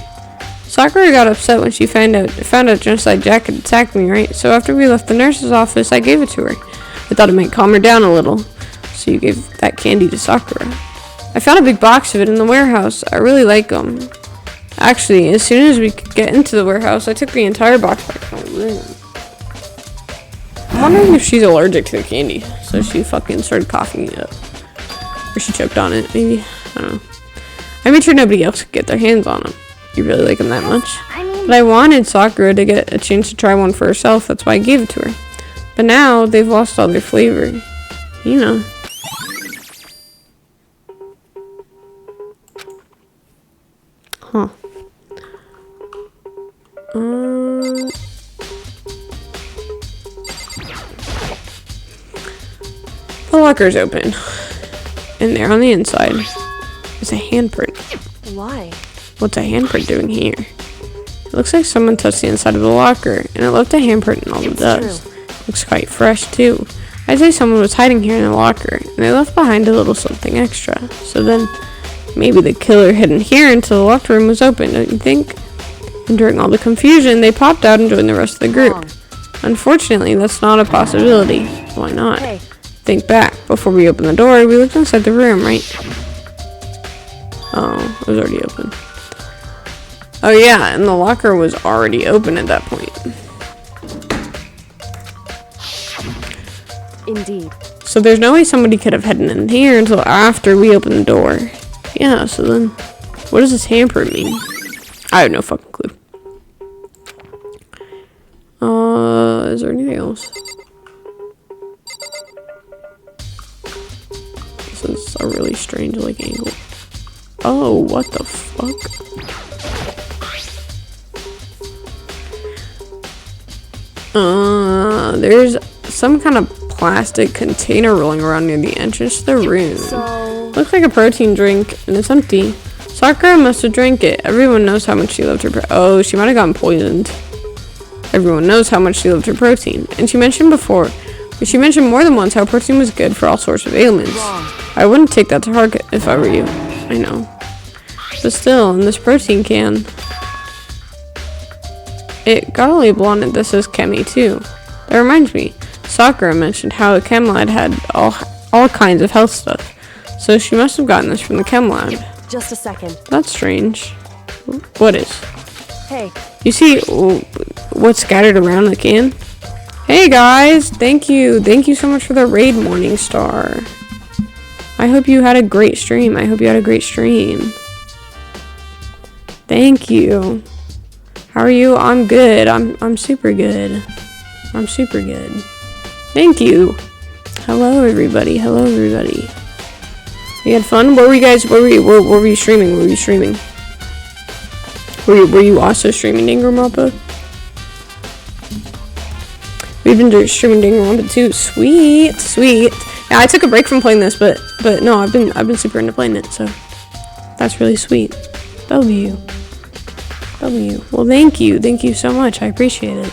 Sakura got upset when she found out Genocide Jack had attacked me, right? So after we left the nurse's office, I gave it to her. I thought it might calm her down a little. So you gave that candy to Sakura. I found a big box of it in the warehouse. I really like them. Actually, as soon as we could get into the warehouse, I took the entire box back to my room. I'm wondering if she's allergic to the candy. So she fucking started coughing it up. Or she choked on it, maybe. I don't know. I made sure nobody else could get their hands on them. You really like them that much? But I wanted Sakura to get a chance to try one for herself. That's why I gave it to her. But now, they've lost all their flavor. You know. Huh. The locker's open. And there on the inside is a handprint. Why? What's a handprint doing here? It looks like someone touched the inside of the locker, and it left a handprint and all it does. Looks quite fresh, too. I'd say someone was hiding here in the locker, and they left behind a little something extra. So then, maybe the killer hidden here until the locked room was open, don't you think? And during all the confusion, they popped out and joined the rest of the group. Unfortunately, that's not a possibility. Why not? Hey. Think back. Before we opened the door, we looked inside the room, right? Oh, it was already open. Oh yeah, and the locker was already open at that point. Indeed. So there's no way somebody could have hidden in here until after we opened the door. Yeah, so then, what does this handprint mean? I have no fucking clue. Is there anything else? This is a really strange, like, angle. Oh, what the fuck? There's some kind of plastic container rolling around near the entrance to the room. So, Looks like a protein drink, and it's empty. Sakura must have drank it. Everyone knows how much she loved her oh, she might have gotten poisoned. Everyone knows how much she loved her protein. And she mentioned more than once how protein was good for all sorts of ailments. I wouldn't take that to heart if I were you. I know. But still, in this protein can, it got a label on it that says Chemi too. That reminds me, Sakura mentioned how the chem lab had all kinds of health stuff. So she must have gotten this from the chem lab. just a second. That's strange. What is? Hey, You see what's scattered around the can? Hey guys, thank you so much for the raid, Morning Star. I hope you had a great stream. Thank you. How are you? I'm good. I'm super good. Thank you. Hello everybody. You had fun? What were you streaming? Were you also streaming Danganronpa? We've been streaming Danganronpa too. Sweet. Yeah, I took a break from playing this, but no, I've been super into playing it, so that's really sweet. W. Well, thank you so much. I appreciate it.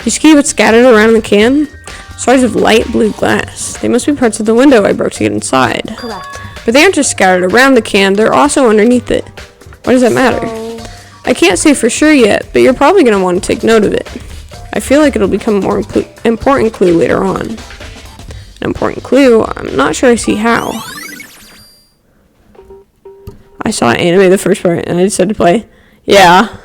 You see what's scattered around the can? Shards of light blue glass. They must be parts of the window I broke to get inside. correct. But they aren't just scattered around the can, they're also underneath it. Why does that matter? I can't say for sure yet, but you're probably going to want to take note of it. I feel like it'll become a more important clue later on. An important clue? I'm not sure I see how. I saw anime the first part and I decided to play. Yeah.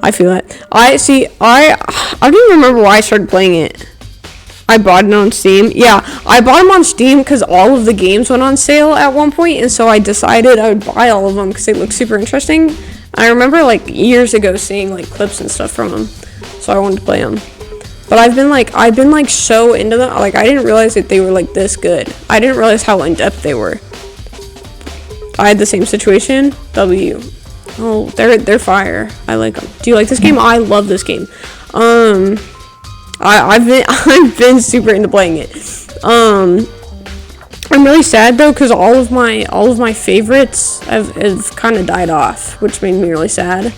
I feel it. I don't even remember why I started playing it. I bought it on Steam. Yeah, I bought them on Steam because all of the games went on sale at one point, and so I decided I would buy all of them because they look super interesting. I remember like years ago seeing like clips and stuff from them, so I wanted to play them. But I've been so into them. Like I didn't realize that they were like this good. I didn't realize how in depth they were. I had the same situation. W. Oh, they're fire. I like them. Do you like this game? I love this game. I've been super into playing it. I'm really sad though because all of my favorites have kind of died off, which made me really sad.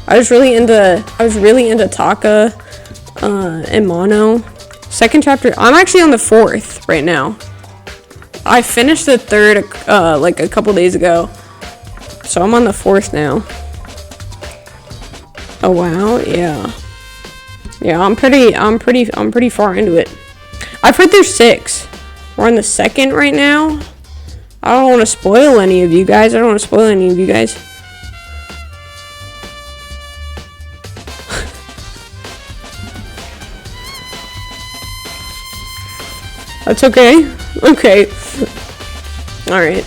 I was really into Taka and Mono. Second chapter. I'm actually on the 4th right now. I finished the 3rd like a couple days ago. So I'm on the 4th now. Oh wow, yeah. Yeah, I'm pretty far into it. I've heard there's 6. We're on the 2nd right now. I don't want to spoil any of you guys. That's okay. Okay. Alright.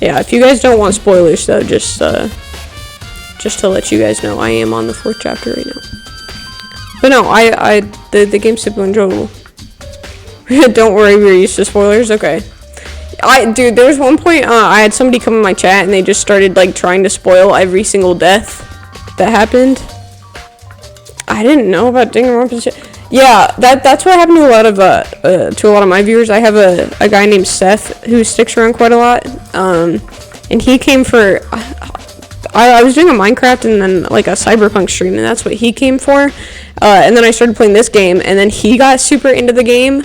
Yeah, if you guys don't want spoilers though, just to let you guys know, I am on the 4th chapter right now. But no, the game's super enjoyable. Don't worry, we're used to spoilers. Okay. Dude, there was one point I had somebody come in my chat and they just started like trying to spoil every single death that happened. I didn't know about Danganronpa shit. Yeah, that's what happened to a lot of my viewers. I have a guy named Seth who sticks around quite a lot. And he came for I was doing a Minecraft and then like a Cyberpunk stream, and that's what he came for. And then I started playing this game, and then he got super into the game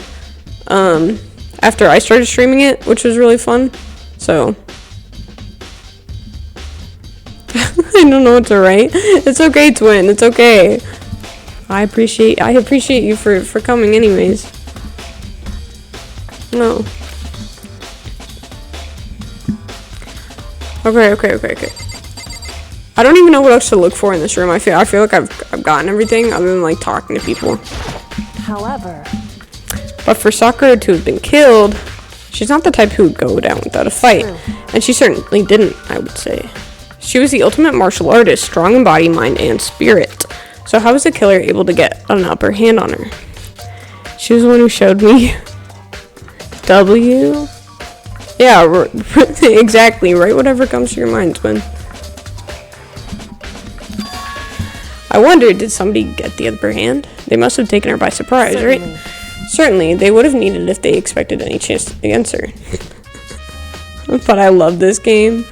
after I started streaming it, which was really fun. So I don't know what to write. It's okay, twin. It's okay. I appreciate you for coming anyways. No. Okay. I don't even know what else to look for in this room. I feel like I've gotten everything other than like talking to people. However, but for Sakura to have been killed, she's not the type who would go down without a fight. And she certainly didn't, I would say. She was the ultimate martial artist, strong in body, mind, and spirit. So how was the killer able to get an upper hand on her? She was the one who showed me. W? Yeah, exactly. Write whatever comes to your mind, twin. I wonder, did somebody get the upper hand? They must have taken her by surprise, right? Certainly, they would have needed if they expected any chance against her. But I love this game.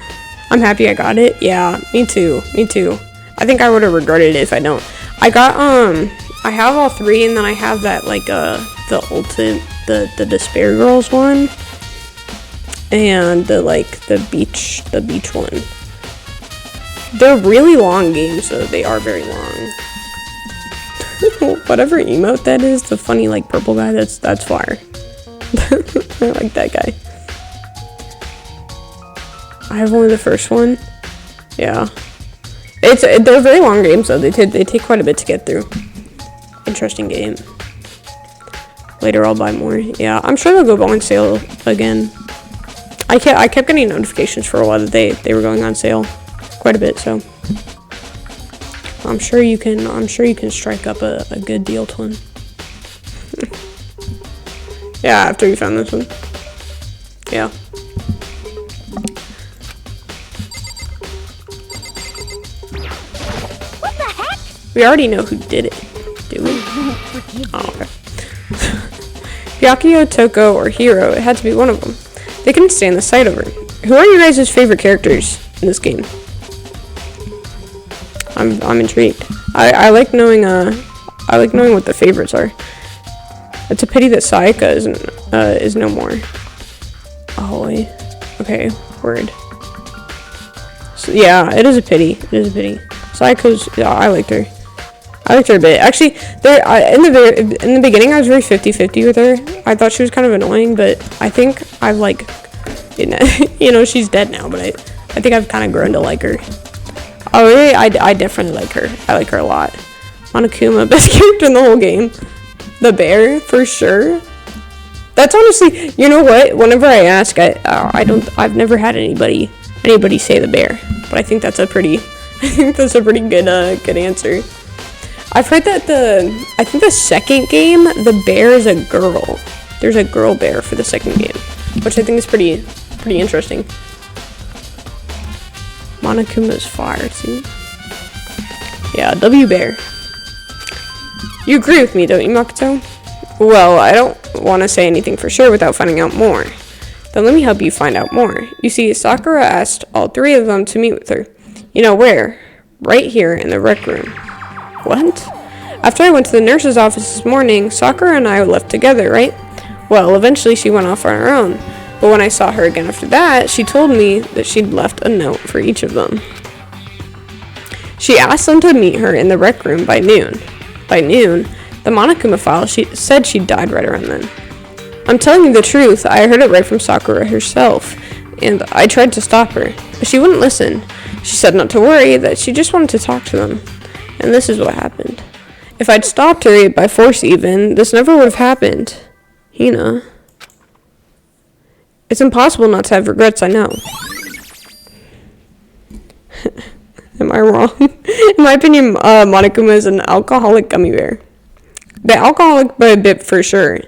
I'm happy I got it. Yeah, me too. Me too. I think I would have regretted it if I don't. I got, I have all three, and then I have that, like, the ultimate, the Despair Girls one. And the beach one. They're really long games, though. They are very long. Whatever emote that is, the funny, like, purple guy, that's fire. I like that guy. I have only the first one. Yeah. They're very long games, though. They take quite a bit to get through. Interesting game. Later, I'll buy more. Yeah, I'm sure they'll go on sale again. I kept getting notifications for a while that they were going on sale. Quite a bit, so I'm sure you can strike up a good deal, twin. Yeah, after you found this one. Yeah. What the heck? We already know who did it, do we? Oh, okay. Byakuya, Toko, or Hiro, it had to be one of them. They couldn't stand the sight of her. Who are your guys' favorite characters in this game? I'm intrigued. I like knowing what the favorites are. It's a pity that Sayaka is no more. Ahoy. Okay, word. So, yeah, it is a pity. It is a pity. Sayaka's, yeah, I liked her. I liked her a bit. Actually, in the beginning, I was very 50-50 with her. I thought she was kind of annoying, but I think I've like, you know, she's dead now, but I think I've kind of grown to like her. Oh, really? I definitely like her. I like her a lot. Monokuma, best character in the whole game. The bear, for sure. That's honestly, you know what? Whenever I ask, I've never had anybody say the bear, but I think that's a pretty good answer. I've heard that I think the second game, the bear is a girl. There's a girl bear for the second game, which I think is pretty interesting. Monokuma's fire, see? Yeah, W Bear. You agree with me, don't you, Makoto? Well, I don't want to say anything for sure without finding out more. Then let me help you find out more. You see, Sakura asked all three of them to meet with her. You know where? Right here in the rec room. What? After I went to the nurse's office this morning, Sakura and I left together, right? Well, eventually she went off on her own. But when I saw her again after that, she told me that she'd left a note for each of them. She asked them to meet her in the rec room by noon. By noon, the Monokuma file said she died right around then. I'm telling you the truth, I heard it right from Sakura herself, and I tried to stop her, but she wouldn't listen. She said not to worry, that she just wanted to talk to them. And this is what happened. If I'd stopped her, by force even, this never would have happened. Hina. It's impossible not to have regrets, I know. Am I wrong? In my opinion, Monokuma is an alcoholic gummy bear. The alcoholic by a bit for sure.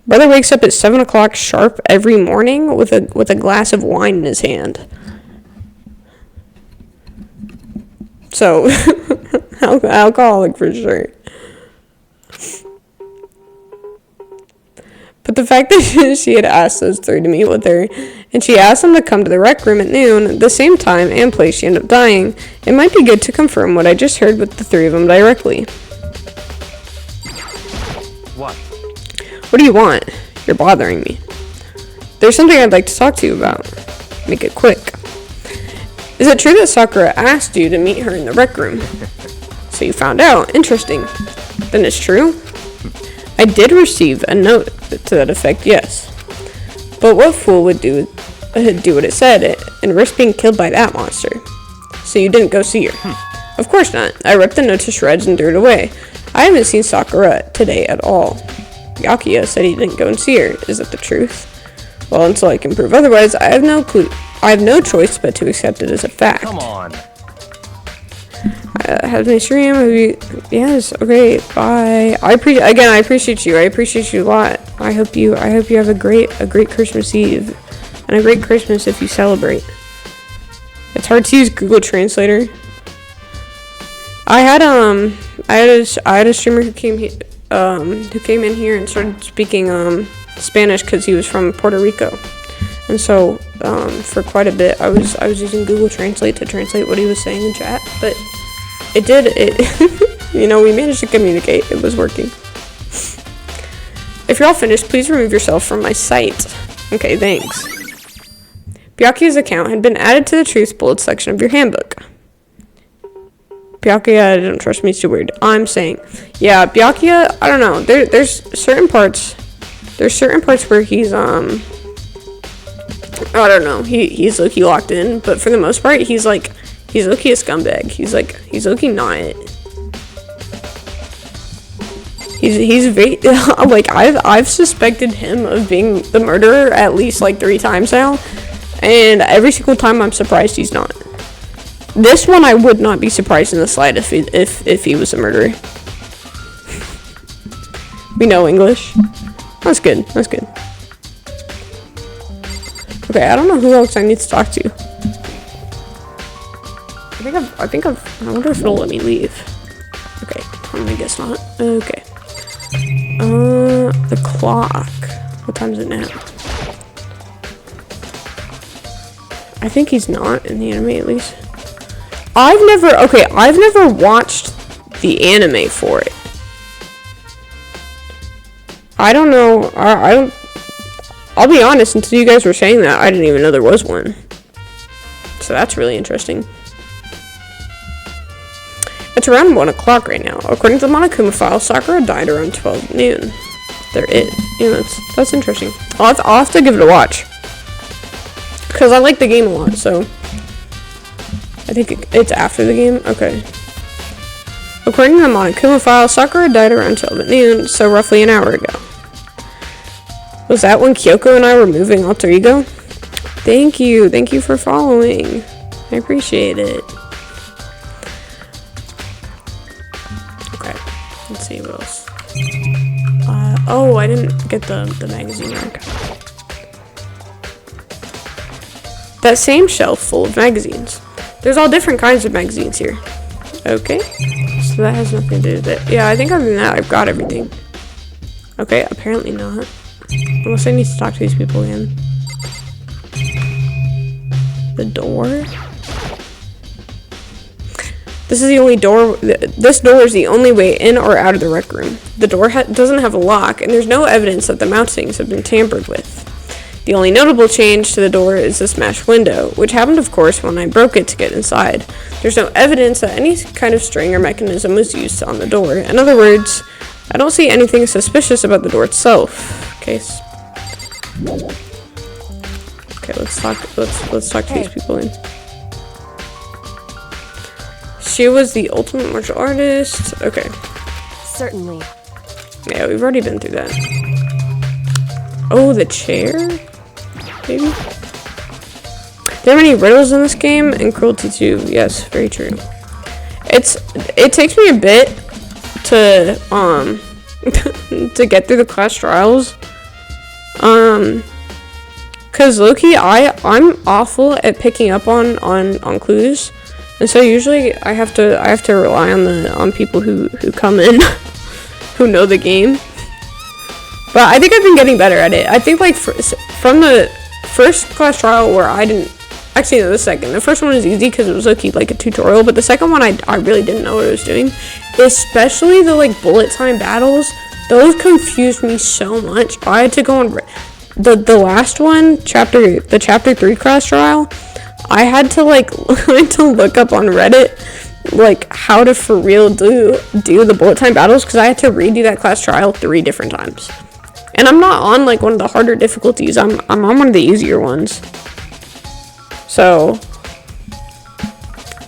Brother wakes up at 7 o'clock sharp every morning with a glass of wine in his hand. So, alcoholic for sure. But the fact that she had asked those three to meet with her, and she asked them to come to the rec room at noon, the same time and place she ended up dying, it might be good to confirm what I just heard with the three of them directly. What? What do you want? You're bothering me. There's something I'd like to talk to you about. Make it quick. Is it true that Sakura asked you to meet her in the rec room? So you found out. Interesting. Then it's true? I did receive a note to that effect, yes. But what fool would do what it said and risk being killed by that monster? So you didn't go see her? Of course not. I ripped the note to shreds and threw it away. I haven't seen Sakura today at all. Byakuya said he didn't go and see her. Is that the truth? Well, until I can prove otherwise, I have no clue. I have no choice but to accept it as a fact. Come on. Have a nice dream. Yes. Okay. Bye. I appreciate you. I appreciate you a lot. I hope you have a great Christmas Eve and a great Christmas if you celebrate. It's hard to use Google Translator. I had a streamer who came in here and started speaking Spanish because he was from Puerto Rico, and so for quite a bit I was using Google Translate to translate what he was saying in chat, but it you know, we managed to communicate. It was working. If you're all finished, please remove yourself from my site. Okay, thanks. Byakuya's account had been added to the Truth Bullets section of your handbook. Byakuya, don't trust me, it's too weird. I'm saying, yeah, Byakuya, I don't know. There's certain parts where he's I don't know. He's low-key locked in, but for the most part, he's low-key a scumbag. He's low-key not. He's very, like, I've suspected him of being the murderer at least like 3 times now, and every single time I'm surprised he's not. This one I would not be surprised in the slightest if he was a murderer. We know English. That's good. That's good. Okay, I don't know who else I need to talk to. I wonder if it'll let me leave. Okay, I'm gonna guess not. Okay. The clock. What time is it now? I think he's not in the anime, at least. I've never watched the anime for it. I don't know. I'll be honest, until you guys were saying that, I didn't even know there was one. So that's really interesting. It's around 1 o'clock right now. According to the Monokuma file, Sakura died around 12 noon. There is. Yeah, that's interesting. I'll have to give it a watch. Because I like the game a lot, so... I think it's after the game? Okay. According to the Monokuma file, Sakura died around 12 at noon, so roughly an hour ago. Was that when Kyoko and I were moving alter ego? Thank you. Thank you for following. I appreciate it. Okay. Let's see what else. Oh, I didn't get the magazine rack. That same shelf full of magazines. There's all different kinds of magazines here. Okay. So that has nothing to do with it. Yeah, I think other than that, I've got everything. Okay, apparently not. Unless I need to talk to these people again. The door? This is the only door. This door is the only way in or out of the rec room. The door doesn't have a lock, and there's no evidence that the mountings have been tampered with. The only notable change to the door is the smashed window, which happened, of course, when I broke it to get inside. There's no evidence that any kind of string or mechanism was used on the door. In other words, I don't see anything suspicious about the door itself. Okay, let's talk to these people in. She was the ultimate martial artist. Okay. Certainly. Yeah, we've already been through that. Oh, the chair? Maybe? There are many riddles in this game, and cruelty too. Yes, very true. It takes me a bit to to get through the class trials. Cause low-key, I'm awful at picking up on clues. And so usually I have to rely on people who come in who know the game. But I think I've been getting better at it. I think like from the first class trial where I didn't actually no, the second. The first one was easy because it was like a tutorial, but the second one I really didn't know what I was doing. Especially the like bullet time battles. Those confused me so much. I had to go on the last one, chapter 3 class trial. I had to look up on Reddit like how to for real do the bullet time battles because I had to redo that class trial 3 different times. And I'm not on like one of the harder difficulties. I'm on one of the easier ones. So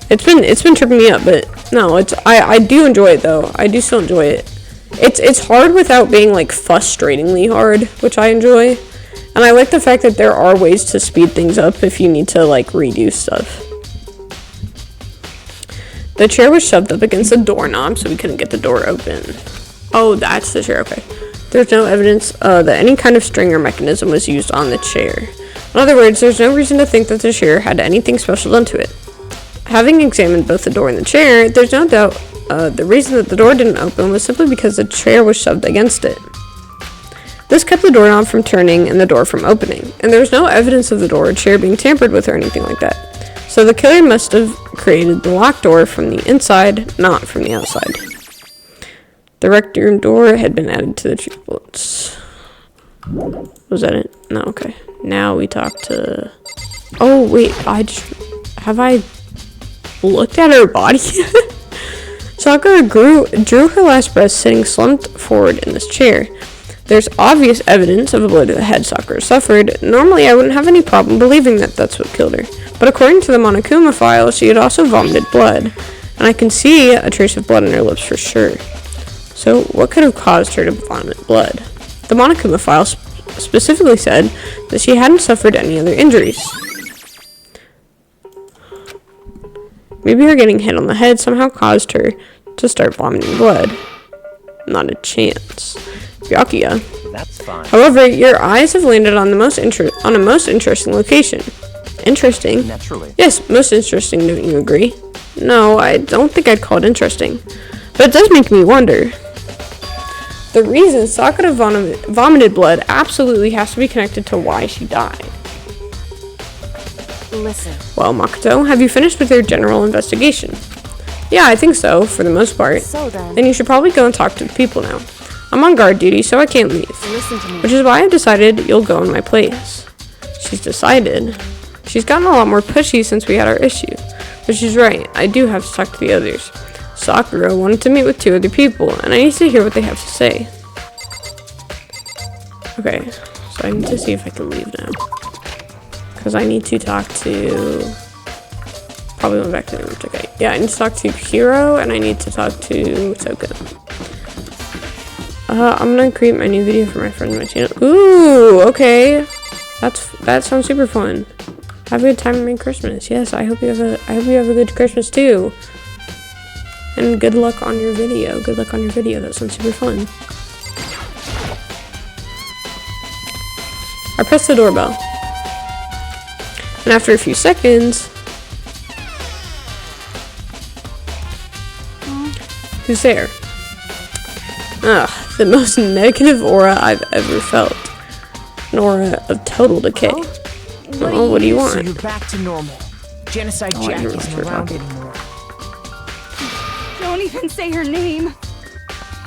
it's been tripping me up, but no, I do enjoy it though. I do still enjoy it. It's hard without being like frustratingly hard, which I enjoy. And I like the fact that there are ways to speed things up if you need to, like, redo stuff. The chair was shoved up against the doorknob, so we couldn't get the door open. Oh, that's the chair, okay. There's no evidence that any kind of string or mechanism was used on the chair. In other words, there's no reason to think that the chair had anything special done to it. Having examined both the door and the chair, there's no doubt The reason that the door didn't open was simply because the chair was shoved against it. This kept the doorknob from turning and the door from opening, and there was no evidence of the door or chair being tampered with or anything like that. So the killer must have created the locked door from the inside, not from the outside. The rec room door had been added to the truth bullets. Was that it? No, okay. Now we talk to... Oh, wait, have I looked at her body? Sakura drew her last breath sitting slumped forward in this chair. There's obvious evidence of a blow to the head Sakura suffered. Normally, I wouldn't have any problem believing that that's what killed her. But according to the Monokuma file, she had also vomited blood. And I can see a trace of blood on her lips for sure. So, what could have caused her to vomit blood? The Monokuma file specifically said that she hadn't suffered any other injuries. Maybe her getting hit on the head somehow caused her to start vomiting blood. Not a chance. Byakuya. That's fine. However, your eyes have landed on a most interesting location. Interesting? Naturally. Yes, most interesting, don't you agree? No, I don't think I'd call it interesting. But it does make me wonder. The reason Sakura vomited blood absolutely has to be connected to why she died. Listen. Well, Makoto, have you finished with your general investigation? Yeah, I think so, for the most part. So then. Then you should probably go and talk to the people now. I'm on guard duty, so I can't leave. Listen to me. Which is why I've decided you'll go in my place. She's decided. She's gotten a lot more pushy since we had our issue. But she's right, I do have to talk to the others. Sakura wanted to meet with 2 other people, and I need to hear what they have to say. Okay, so I need to see if I can leave now. Because I need to talk to... Probably went back to the room. Okay, yeah, I need to talk to Hiro, and I need to talk to Toko. I'm gonna create my new video for my friends on my channel. Ooh, okay. That sounds super fun. Have a good time on Christmas. Yes, I hope you have a good Christmas too. And good luck on your video. Good luck on your video. That sounds super fun. I press the doorbell. And after a few seconds... Who's there? Ugh, the most negative aura I've ever felt. An aura of total decay. What do you want? So you're back to normal. Genocide Oh, I Jack didn't isn't realize around you were anymore. Don't even say her name.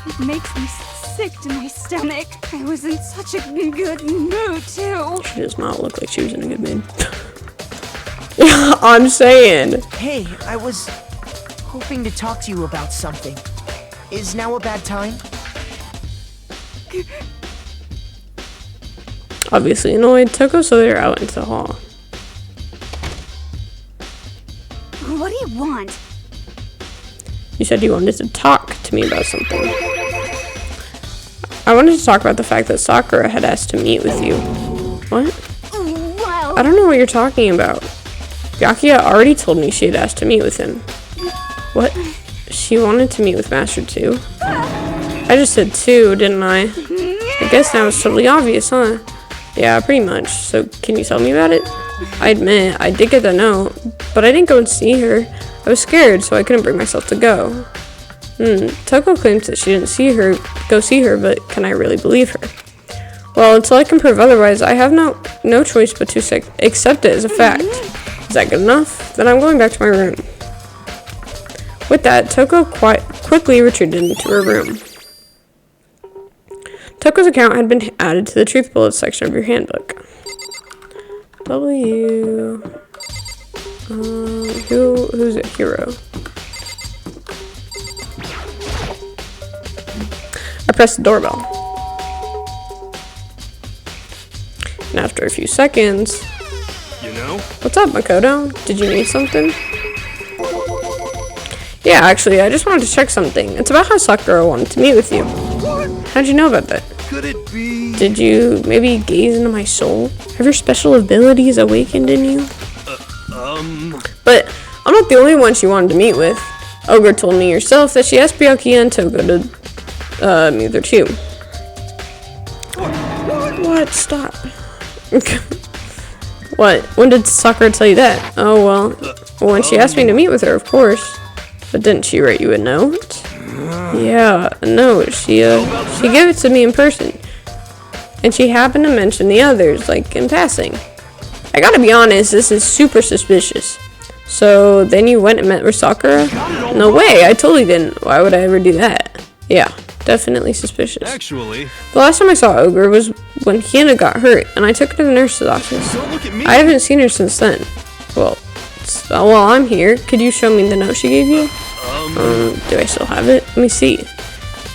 It makes me sick to my stomach. I was in such a good mood, too. She does not look like she was in a good mood. I'm saying. Hey, I was hoping to talk to you about something. Is now a bad time? Obviously annoyed, Toko so they're out into the hall. What do you want? You said you wanted to talk to me about something. I wanted to talk about the fact that Sakura had asked to meet with you. What? Well, I don't know what you're talking about. Byakuya already told me she had asked to meet with him. What? She wanted to meet with Master 2? I just said 2, didn't I? I guess now it's totally obvious, huh? Yeah, pretty much. So, can you tell me about it? I admit, I did get the note, but I didn't go and see her. I was scared, so I couldn't bring myself to go. Toko claims that she didn't go see her, but can I really believe her? Well, until I can prove otherwise, I have no choice but to accept it as a fact. Is that good enough? Then I'm going back to my room. With that, Toko quickly retreated into her room. Toko's account had been added to the Truth Bullets section of your handbook. Who's a hero? I pressed the doorbell. And after a few seconds... You know? What's up, Makoto? Did you need something? Yeah, actually, I just wanted to check something. It's about how Sakura wanted to meet with you. How'd you know about that? Could it be? Did you maybe gaze into my soul? Have your special abilities awakened in you? But I'm not the only one she wanted to meet with. Ogre told me yourself that she asked Byakuya and Toko to meet with her too. What? Stop. What? When did Sakura tell you that? Oh, well, when she asked me to meet with her, of course. But didn't she write you a note? Yeah, a note. She gave it to me in person. And she happened to mention the others, like, in passing. I gotta be honest, this is super suspicious. So, then you went and met with Sakura? No way, I totally didn't. Why would I ever do that? Yeah, definitely suspicious. Actually, The last time I saw Ogre was when Hannah got hurt, and I took her to the nurse's office. don't look at me. I haven't seen her since then. Well, while I'm here, could you show me the note she gave you? Do I still have it? Let me see.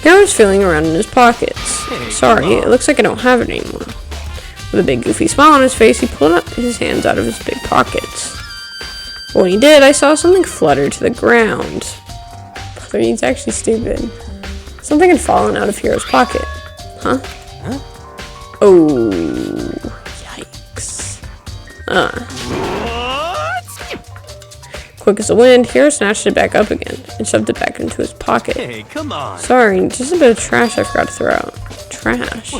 Hannah was feeling around in his pockets. Hey, Sorry, come on. it looks like I don't have it anymore. With a big goofy smile on his face, he pulled up his hands out of his big pockets. When he did, I saw something flutter to the ground. He's actually stupid. Something had fallen out of Hero's pocket. Huh? Oh, yikes. Quick as the wind, Hero snatched it back up again and shoved it back into his pocket. Hey, come on. Sorry, just a bit of trash I forgot to throw out. Trash?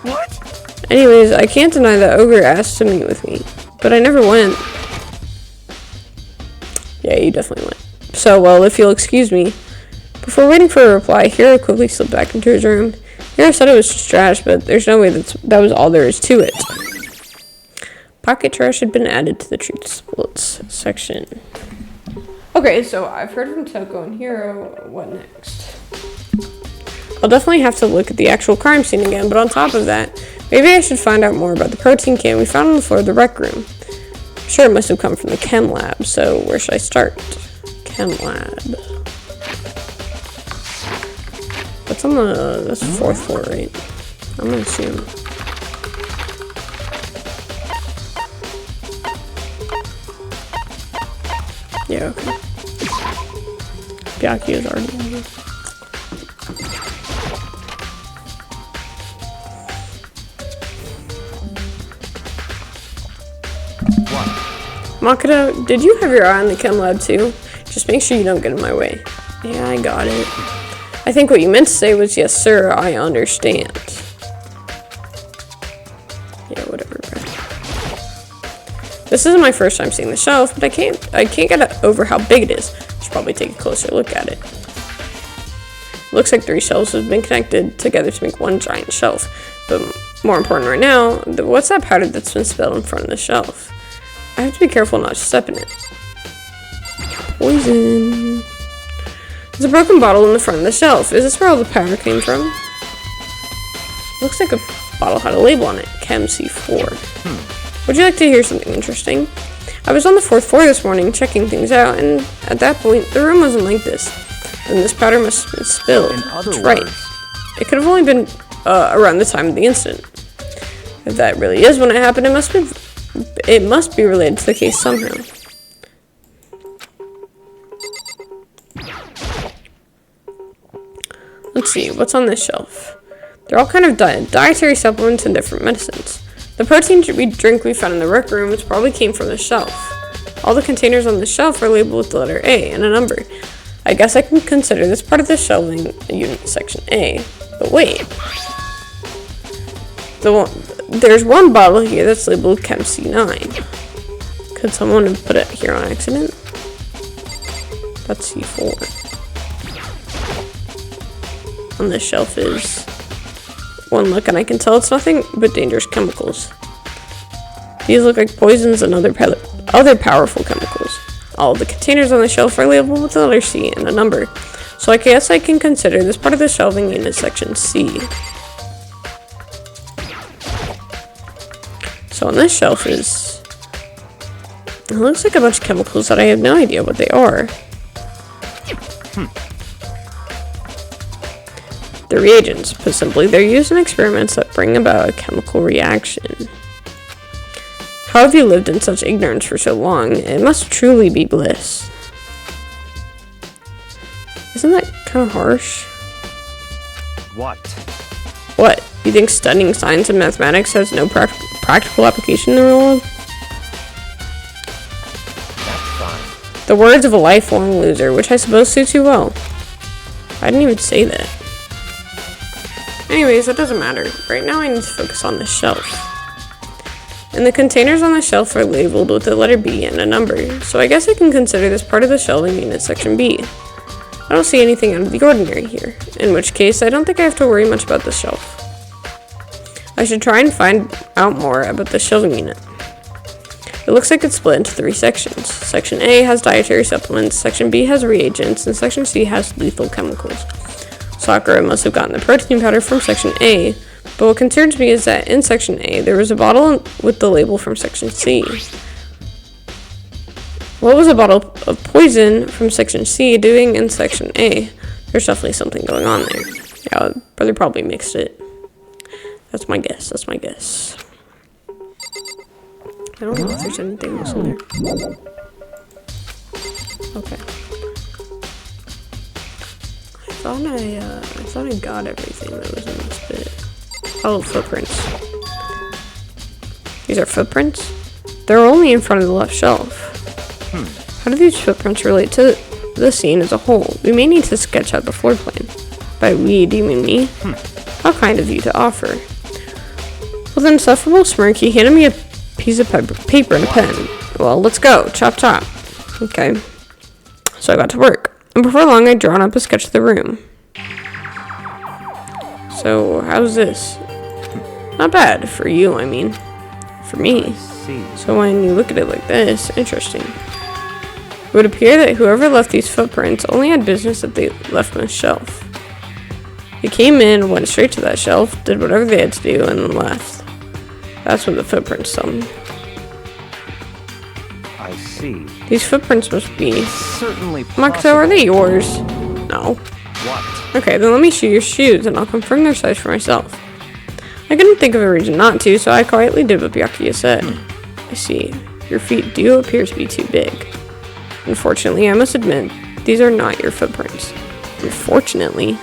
What? Anyways, I can't deny that Ogre asked to meet with me, but I never went. Yeah, you definitely went. So, well, if you'll excuse me. Before waiting for a reply, Hero quickly slipped back into his room. Hero said it was just trash, but there's no way that was all there is to it. Pocket trash had been added to the truth splits section. Okay, so I've heard from Toko and Hero. What next? I'll definitely have to look at the actual crime scene again, but on top of that, maybe I should find out more about the protein can we found on the floor of the rec room. I'm sure it must have come from the chem lab, so where should I start? Chem lab. That's on that's the 4th floor, right? I'm gonna assume. Yeah, okay. Byaki is already in here. Makoto, did you have your eye on the chem lab too? Just make sure you don't get in my way. Yeah, I got it. I think what you meant to say was, yes sir, I understand. Yeah, whatever, bro. This isn't my first time seeing the shelf, but I can't get over how big it is. I should probably take a closer look at it. Looks like 3 shelves have been connected together to make one giant shelf. But more important right now, what's that powder that's been spilled in front of the shelf? I have to be careful not to step in it. Poison. There's a broken bottle in the front of the shelf. Is this where all the powder came from? Looks like a bottle had a label on it. Chem C4. Would you like to hear something interesting? I was on the 4th floor this morning checking things out, and at that point, the room wasn't like this. Then this powder must have been spilled. That's right. It could have only been around the time of the incident. If that really is when it happened, it must be related to the case somehow. Let's see, what's on this shelf? They're all kind of dietary supplements and different medicines. The protein drink we found in the rec room probably came from the shelf. All the containers on the shelf are labeled with the letter A and a number. I guess I can consider this part of the shelving unit section A. But wait. There's one bottle here that's labeled Chem C9. Could someone have put it here on accident? That's C4. On this shelf is one look, and I can tell it's nothing but dangerous chemicals. These look like poisons and other powerful chemicals. All of the containers on the shelf are labeled with the letter C and a number, so I guess I can consider this part of the shelving unit section C. So on this shelf it looks like a bunch of chemicals that I have no idea what they are. The reagents, put simply, they're used in experiments that bring about a chemical reaction. How have you lived in such ignorance for so long? It must truly be bliss. Isn't that kind of harsh? What? What? You think studying science and mathematics has no practical application in the real world? That's fine. The words of a lifelong loser, which I suppose suits you well. I didn't even say that. Anyways, that doesn't matter. Right now I need to focus on this shelf. And the containers on the shelf are labeled with the letter B and a number, so I guess I can consider this part of the shelving unit section B. I don't see anything out of the ordinary here, in which case I don't think I have to worry much about this shelf. I should try and find out more about the shelving unit. It looks like it's split into 3 sections. Section A has dietary supplements, Section B has reagents, and Section C has lethal chemicals. Sakura must have gotten the protein powder from Section A, but what concerns me is that in Section A, there was a bottle with the label from Section C. What was a bottle of poison from Section C doing in Section A? There's definitely something going on there. Yeah, brother probably mixed it. That's my guess. I don't know if there's anything else in there. Okay. I thought I got everything that was in this bit. Oh, footprints. These are footprints? They're only in front of the left shelf. How do these footprints relate to the scene as a whole? We may need to sketch out the floor plan. By we, do you mean me? How kind of you to offer. With an insufferable smirk, he handed me a piece of paper and a pen. Well, let's go. Chop chop. Okay. So I got to work. And before long, I'd drawn up a sketch of the room. So, how's this? Not bad. For you, I mean. For me. So when you look at it like this, interesting. It would appear that whoever left these footprints only had business that they left on the shelf. They came in, went straight to that shelf, did whatever they had to do, and then left. That's what the footprints tell me. I see. These footprints must be... Certainly Makoto, are they yours? No. What? Okay, then let me see your shoes, and I'll confirm their size for myself. I couldn't think of a reason not to, so I quietly did what Byakuya said. I see. Your feet do appear to be too big. Unfortunately, I must admit, these are not your footprints. Unfortunately.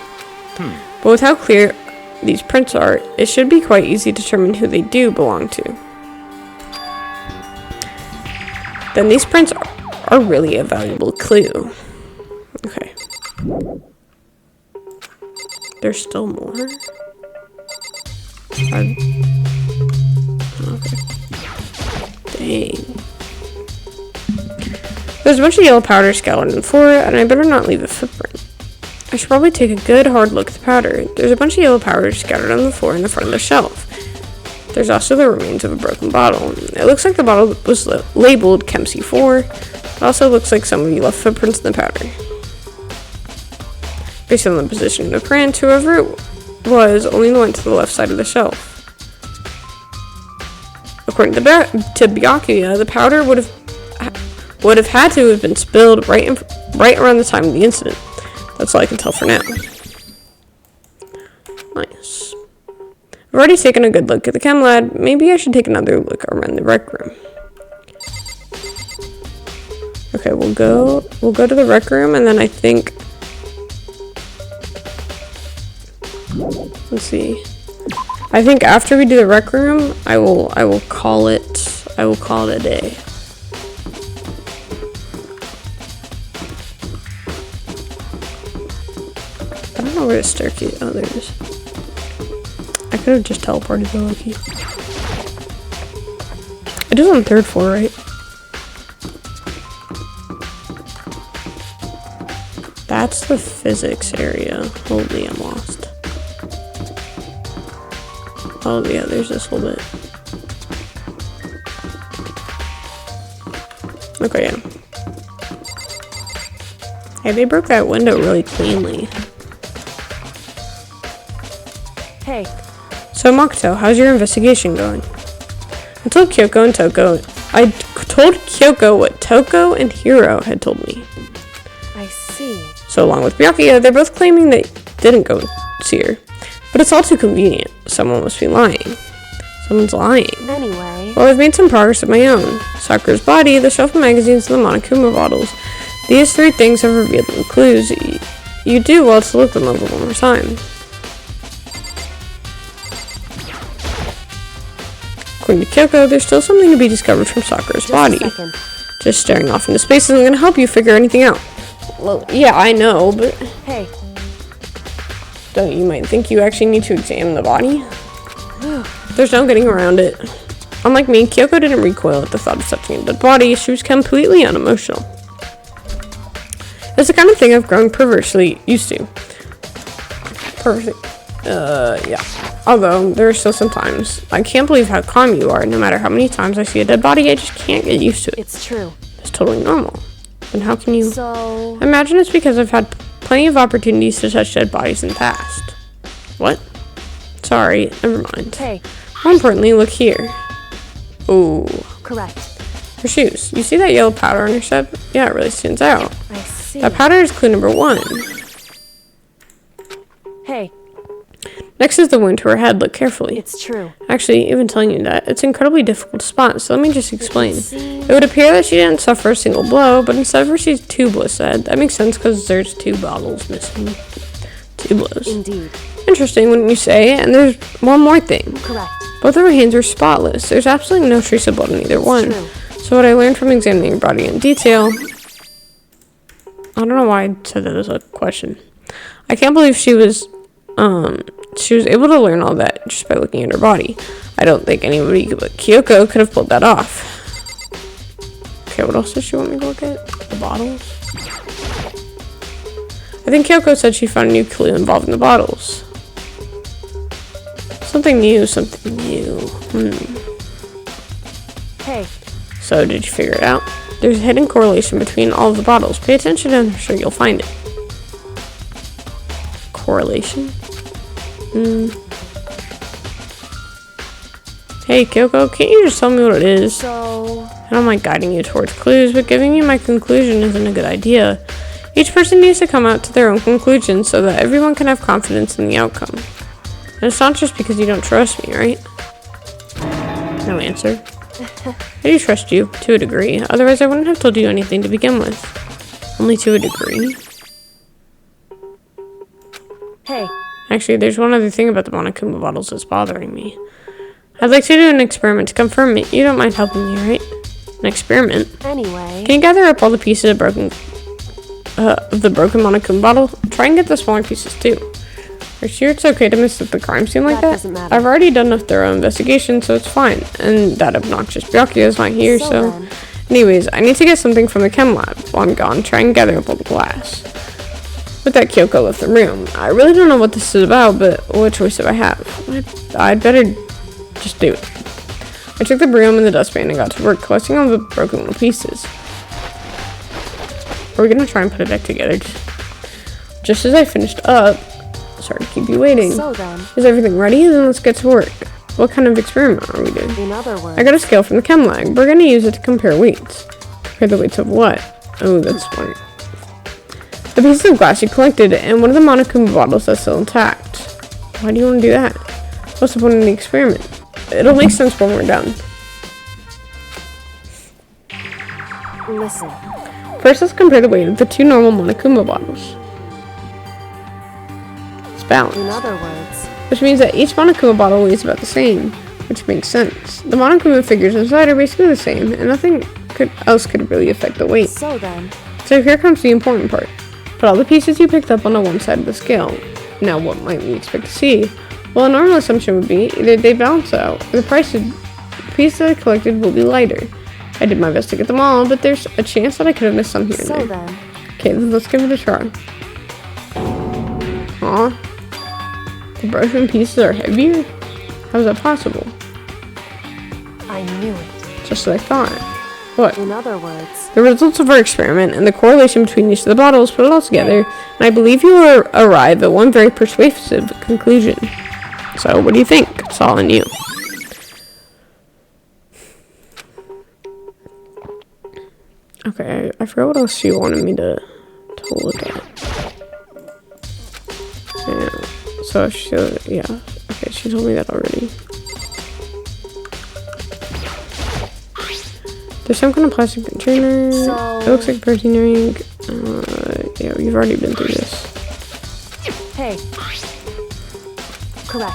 But with how clear these prints are, it should be quite easy to determine who they do belong to. Then these prints are really a valuable clue. Okay. There's still more? Okay. Dang. There's a bunch of yellow powder scattered on the floor, and I better not leave a footprint. I should probably take a good hard look at the powder. There's a bunch of yellow powder scattered on the floor in the front of the shelf. There's also the remains of a broken bottle. It looks like the bottle was labeled Chem C4. It also looks like some of you left footprints in the powder. Based on the position of the print, whoever it was only went to the left side of the shelf. According to Byakuya, the powder would have had to have been spilled right around the time of the incident. That's all I can tell for now. Nice. I've already taken a good look at the chem lab. Maybe I should take another look around the rec room. Okay, we'll go to the rec room, and then I think, let's see. I think after we do the rec room, I will call it a day. I don't know where the staircase. Oh, there it is. I could have just teleported to Loki. It is on the 3rd floor, right? That's the physics area. Holy, I'm lost. Oh yeah, there's this whole bit. Okay, yeah. Hey, they broke that window really cleanly. Hey. So Makoto, how's your investigation going? I told Kyoko what Toko and Hiro had told me. I see. So along with Byakuya, they're both claiming they didn't go see her. But it's all too convenient. Someone must be lying. Someone's lying. Anyway. Well, I've made some progress of my own. Sakura's body, the shelf of magazines, and the Monokuma bottles. These 3 things have revealed the clues. You do well to look them over one more time. According to Kyoko, there's still something to be discovered from Sakura's body. Just staring off into space isn't going to help you figure anything out. Well, yeah, I know, but... Hey. Don't you might think you actually need to examine the body? There's no getting around it. Unlike me, Kyoko didn't recoil at the thought of touching a dead body. She was completely unemotional. It's the kind of thing I've grown perversely used to. Yeah. Although, there are still some times. I can't believe how calm you are. No matter how many times I see a dead body, I just can't get used to it. It's true. It's totally normal. Then how can you... So, I imagine it's because I've had plenty of opportunities to touch dead bodies in the past. What? Sorry, never mind. hey, More importantly, look here. Ooh. correct. Her shoes. You see that yellow powder on her step? Yeah, it really stands out. I see. That powder is clue number 1. Hey, Next is the wound to her head. Look carefully. it's true. Actually, even telling you that, it's incredibly difficult to spot, so let me just explain. It would appear that she didn't suffer a single blow, but instead received 2 blows to the head. That makes sense because there's 2 bottles missing. 2 blows. Indeed. Interesting, wouldn't you say? And there's one more thing. Correct. Both of her hands are spotless. There's absolutely no trace of blood on either one. True. So what I learned from examining her body in detail... I don't know why I said that as a question. I can't believe she was able to learn all that just by looking at her body. I don't think anybody but Kyoko could have pulled that off. Okay, what else does she want me to look at? The bottles? I think Kyoko said she found a new clue involved in the bottles. Something new. Hey, So, did you figure it out? There's a hidden correlation between all of the bottles. Pay attention and I'm sure you'll find it. Correlation? Hey, Kyoko, can't you just tell me what it is? so, I don't mind guiding you towards clues, but giving you my conclusion isn't a good idea. Each person needs to come out to their own conclusion so that everyone can have confidence in the outcome. And it's not just because you don't trust me, right? No answer. I do trust you, to a degree. Otherwise, I wouldn't have told you anything to begin with. Only to a degree. hey, Actually, there's one other thing about the Monokuma bottles that's bothering me. I'd like to do an experiment to confirm it. You don't mind helping me, right? An experiment? anyway. Can you gather up all the pieces of the broken Monokuma bottle? Try and get the smaller pieces too. Are you sure it's okay to mess with the crime scene like That that? doesn't matter. I've already done a thorough investigation, so it's fine. And that obnoxious Byakuya is not here, so... then. Anyways, I need to get something from the chem lab. While I'm gone, try and gather up all the glass. With that, Kyoko left the room. I really don't know what this is about, but what choice do I have? I'd better just do it. I took the broom and the dustpan and got to work collecting all the broken little pieces. We're gonna try and put it back together. Just as I finished up, sorry to keep you waiting. So then, Is everything ready? Then let's get to work. What kind of experiment are we doing? in other words, I got a scale from the chem lab. We're gonna use it to compare weights. Compare the weights of what? Oh, that's smart. The pieces of glass you collected and one of the Monokuma bottles that's still intact. Why do you want to do that? What's the point of the experiment? It'll make sense when we're done. listen. First, let's compare the weight of the 2 normal Monokuma bottles. It's balanced. In other words, Which means that each Monokuma bottle weighs about the same, which makes sense. The Monokuma figures inside are basically the same, and nothing else could really affect the weight. so then, So here comes the important part. Put all the pieces you picked up on the one side of the scale. Now, what might we expect to see? Well, a normal assumption would be either they balance out, or the pieces I collected will be lighter. I did my best to get them all, but there's a chance that I could have missed some here and so there. then, Okay, then let's give it a try. Aw. The broken pieces are heavier? How is that possible? I knew it. Just as I thought. What? In other words, The results of our experiment and the correlation between each of the bottles put it all together, and I believe you will arrive at one very persuasive conclusion. So, what do you think? It's all on you. Okay, I forgot what else she wanted me to look at. Yeah, so okay, she told me that already. There's some kind of plastic container. So- It looks like a protein ring. Yeah, you've already been through this. hey. Correct.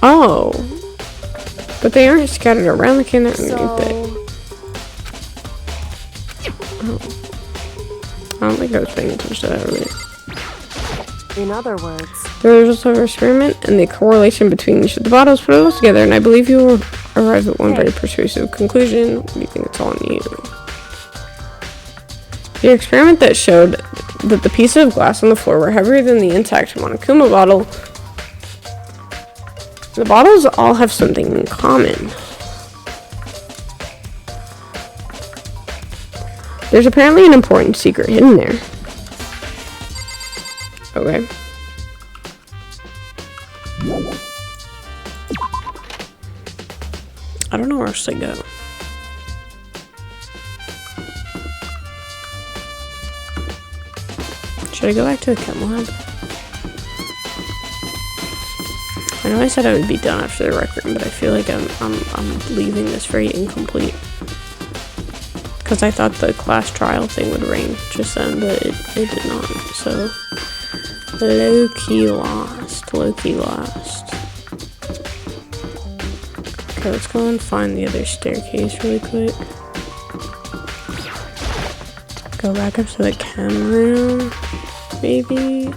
Oh. But they aren't scattered around the can underneath it. So, I don't think I was paying attention to that earlier. in other words, The results of our experiment and the correlation between each of the bottles put it all together, and I believe you will arrive at one very persuasive conclusion. What do you think? It's all on you. The experiment that showed that the pieces of glass on the floor were heavier than the intact Monokuma bottle. The bottles all have something in common. There's apparently an important secret hidden there. Okay. I don't know where else to go. Should I go back to the chem lab? I know I said I would be done after the rec room, but I feel like I'm leaving this very incomplete. Because I thought the class trial thing would ring just then, but it did not. So, low-key lost. Low-key lost. Okay, let's go and find the other staircase really quick. Go back up to the chem room, maybe.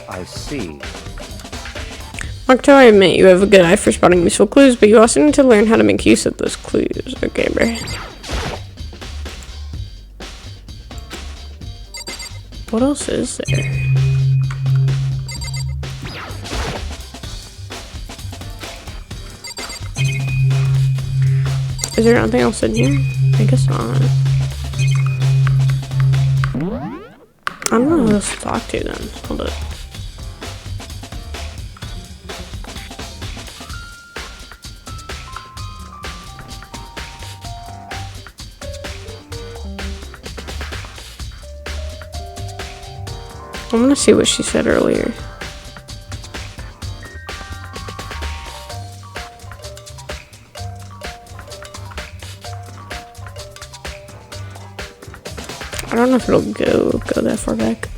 I see. Octo, I admit you have a good eye for spotting useful clues, but you also need to learn how to make use of those clues. Okay, bro. What else is there? Is there nothing else in here? I guess not. I don't know who else to talk to then. Hold up. I'm gonna see what she said earlier. I don't know if it'll go that far back.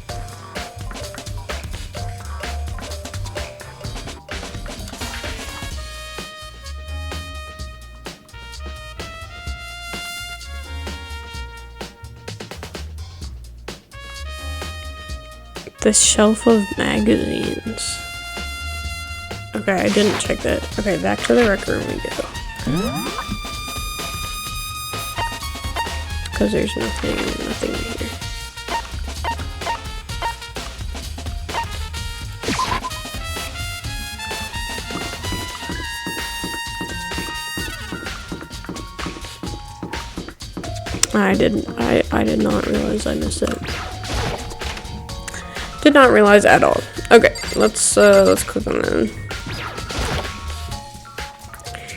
This shelf of magazines. Okay, I didn't check that. Okay, back to the rec room we go. Because there's nothing here. I did not realize I missed it. Did not realize at all. Okay, let's click on that.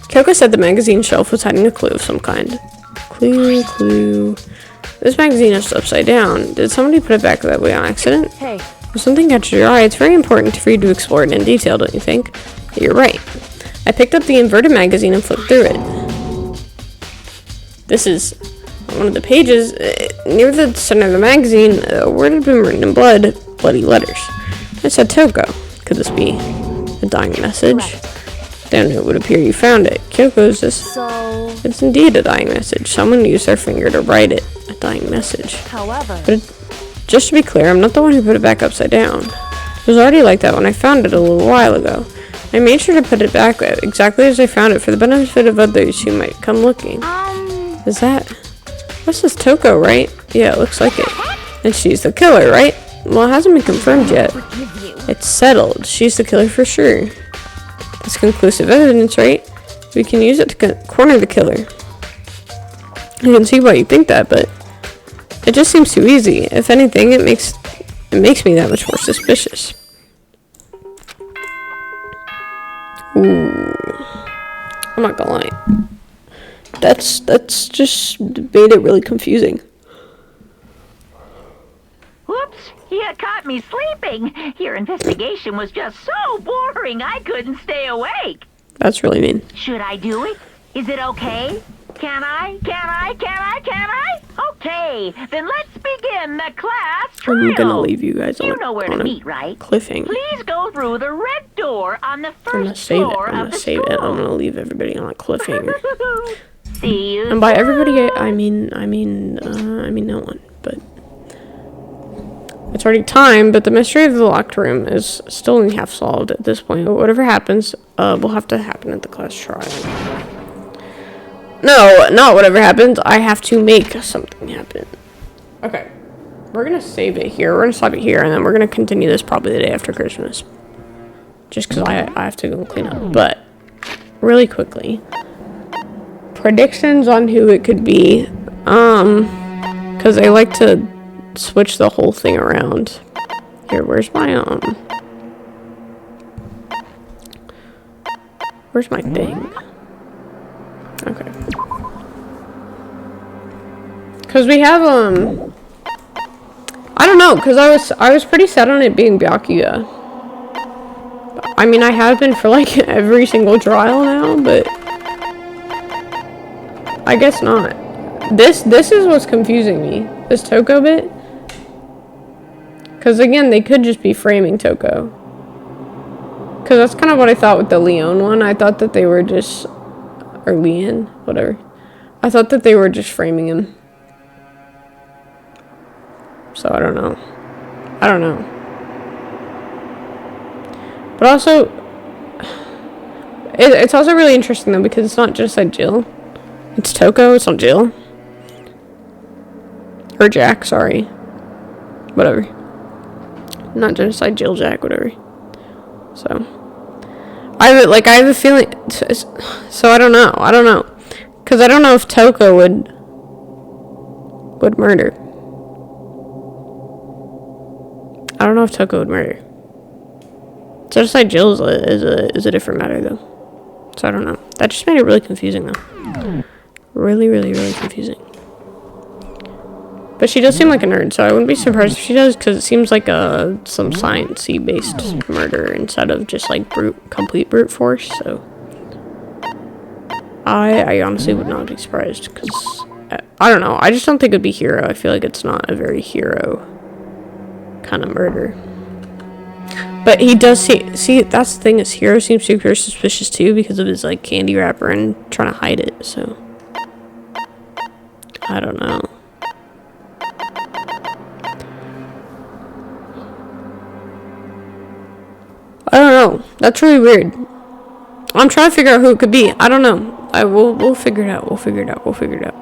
Kyoko said the magazine shelf was hiding a clue of some kind. Clue. This magazine is upside down. Did somebody put it back that way on accident? Hey, If something catches your eye, it's very important for you to explore it in detail, don't you think? You're right. I picked up the inverted magazine and flipped through it. This is on one of the pages. Near the center of the magazine, a word had been written in bloody letters. It said Toko. Could this be a dying message? Then it would appear you found it. Kyoko's this. so, It's indeed a dying message. Someone used their finger to write it. A dying message. however, But just to be clear, I'm not the one who put it back upside down. It was already like that when I found it a little while ago. I made sure to put it back exactly as I found it for the benefit of others who might come looking. Is that... This is Toko, right? Yeah, it looks like it. And she's the killer, right? Well, it hasn't been confirmed yet. It's settled. She's the killer for sure. That's conclusive evidence, right? We can use it to corner the killer. I can see why you think that, but it just seems too easy. If anything, it makes me that much more suspicious. Ooh. I'm not gonna lie. That's just made it really confusing. Whoops, you caught me sleeping. Your investigation was just so boring I couldn't stay awake. That's really mean. Should I do it? Is it okay? Can I? Okay, then let's begin the class trial. I'm gonna leave you guys on You know where to a meet, right? cliffhanger. Please go through the red door on the I'm gonna first save it. floor I'm of gonna the save it. I'm school. gonna leave everybody on a cliffhanger. See you And by soon. everybody, I mean no one. But It's already time, but the mystery of the locked room is still only half solved at this point. Whatever happens, will have to happen at the class trial. No, not whatever happens. I have to make something happen. Okay. We're going to save it here. We're going to stop it here, and then we're going to continue this probably the day after Christmas. Just because I have to go clean up. But, really quickly. Predictions on who it could be. Because I like to switch the whole thing around. Here, where's my thing? Okay. Because we have, I don't know, because I was pretty set on it being Byakuya. I mean, I have been for, like, every single trial now, but I guess not. This is what's confusing me. This Toko bit. Because, again, they could just be framing Toko. Because that's kind of what I thought with the Leon one. I thought that they were just... Or Leon, whatever. I thought that they were just framing him. So, I don't know. But also... It's also really interesting, though, because it's not just like Jill. It's Toko, it's not Jill. Or Jack, sorry. Whatever. Not genocide, Jill, Jack, whatever. So. I have a feeling. So I don't know. Because I don't know if Toko would murder. I don't know if Toko would murder. Genocide Jill is a different matter, though. So I don't know. That just made it really confusing, though. Really, really, really confusing. But she does seem like a nerd, so I wouldn't be surprised if she does, because it seems like some science-y based murder instead of just like complete brute force. So I honestly would not be surprised, because I don't know. I just don't think it'd be Hero. I feel like it's not a very Hero kind of murder. But he does see that's the thing, is Hero seems super suspicious too because of his like candy wrapper and trying to hide it. So I don't know. I don't know. That's really weird. I'm trying to figure out who it could be. I don't know. We'll figure it out. We'll figure it out.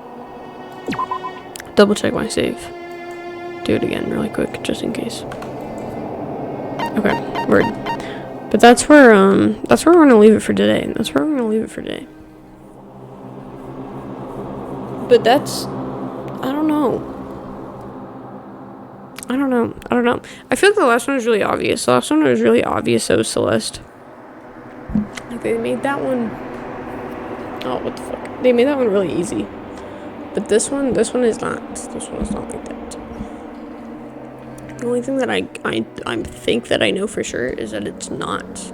Double check my save. Do it again really quick, just in case. Okay, word. But that's where we're gonna leave it for today. But that's, I don't know. I feel like the last one was really obvious. So it was Celeste. Like, they made that one... Oh, what the fuck. They made that one really easy. But this one is not. This one is not like that. The only thing that I think that I know for sure is that it's not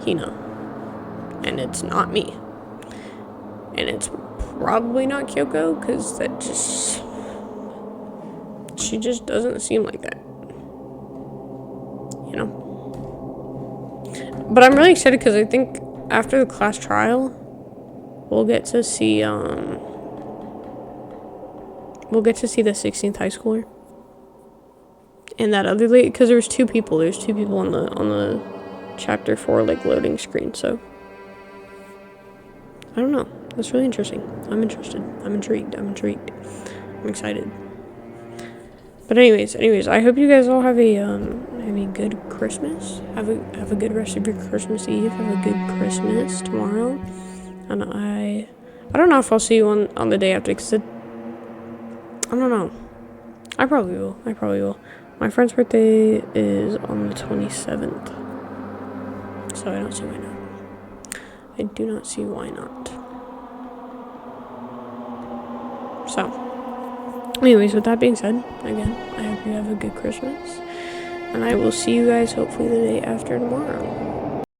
Hina. And it's not me. And it's probably not Kyoko, because that just... She just doesn't seem like that. You know? But I'm really excited because I think after the class trial, we'll get to see, the 16th high schooler. And that other lady, because there's two people on the chapter 4, like, loading screen, so. I don't know. That's really interesting. I'm interested. I'm intrigued. I'm excited. But anyways, I hope you guys all have a good Christmas. Have a good rest of your Christmas Eve. Have a good Christmas tomorrow. And I don't know if I'll see you on the day after, because I don't know. I probably will. My friend's birthday is on the 27th. So I don't see why not. I do not see why not. So, anyways, with that being said, again, I hope you have a good Christmas. And I will see you guys hopefully the day after tomorrow.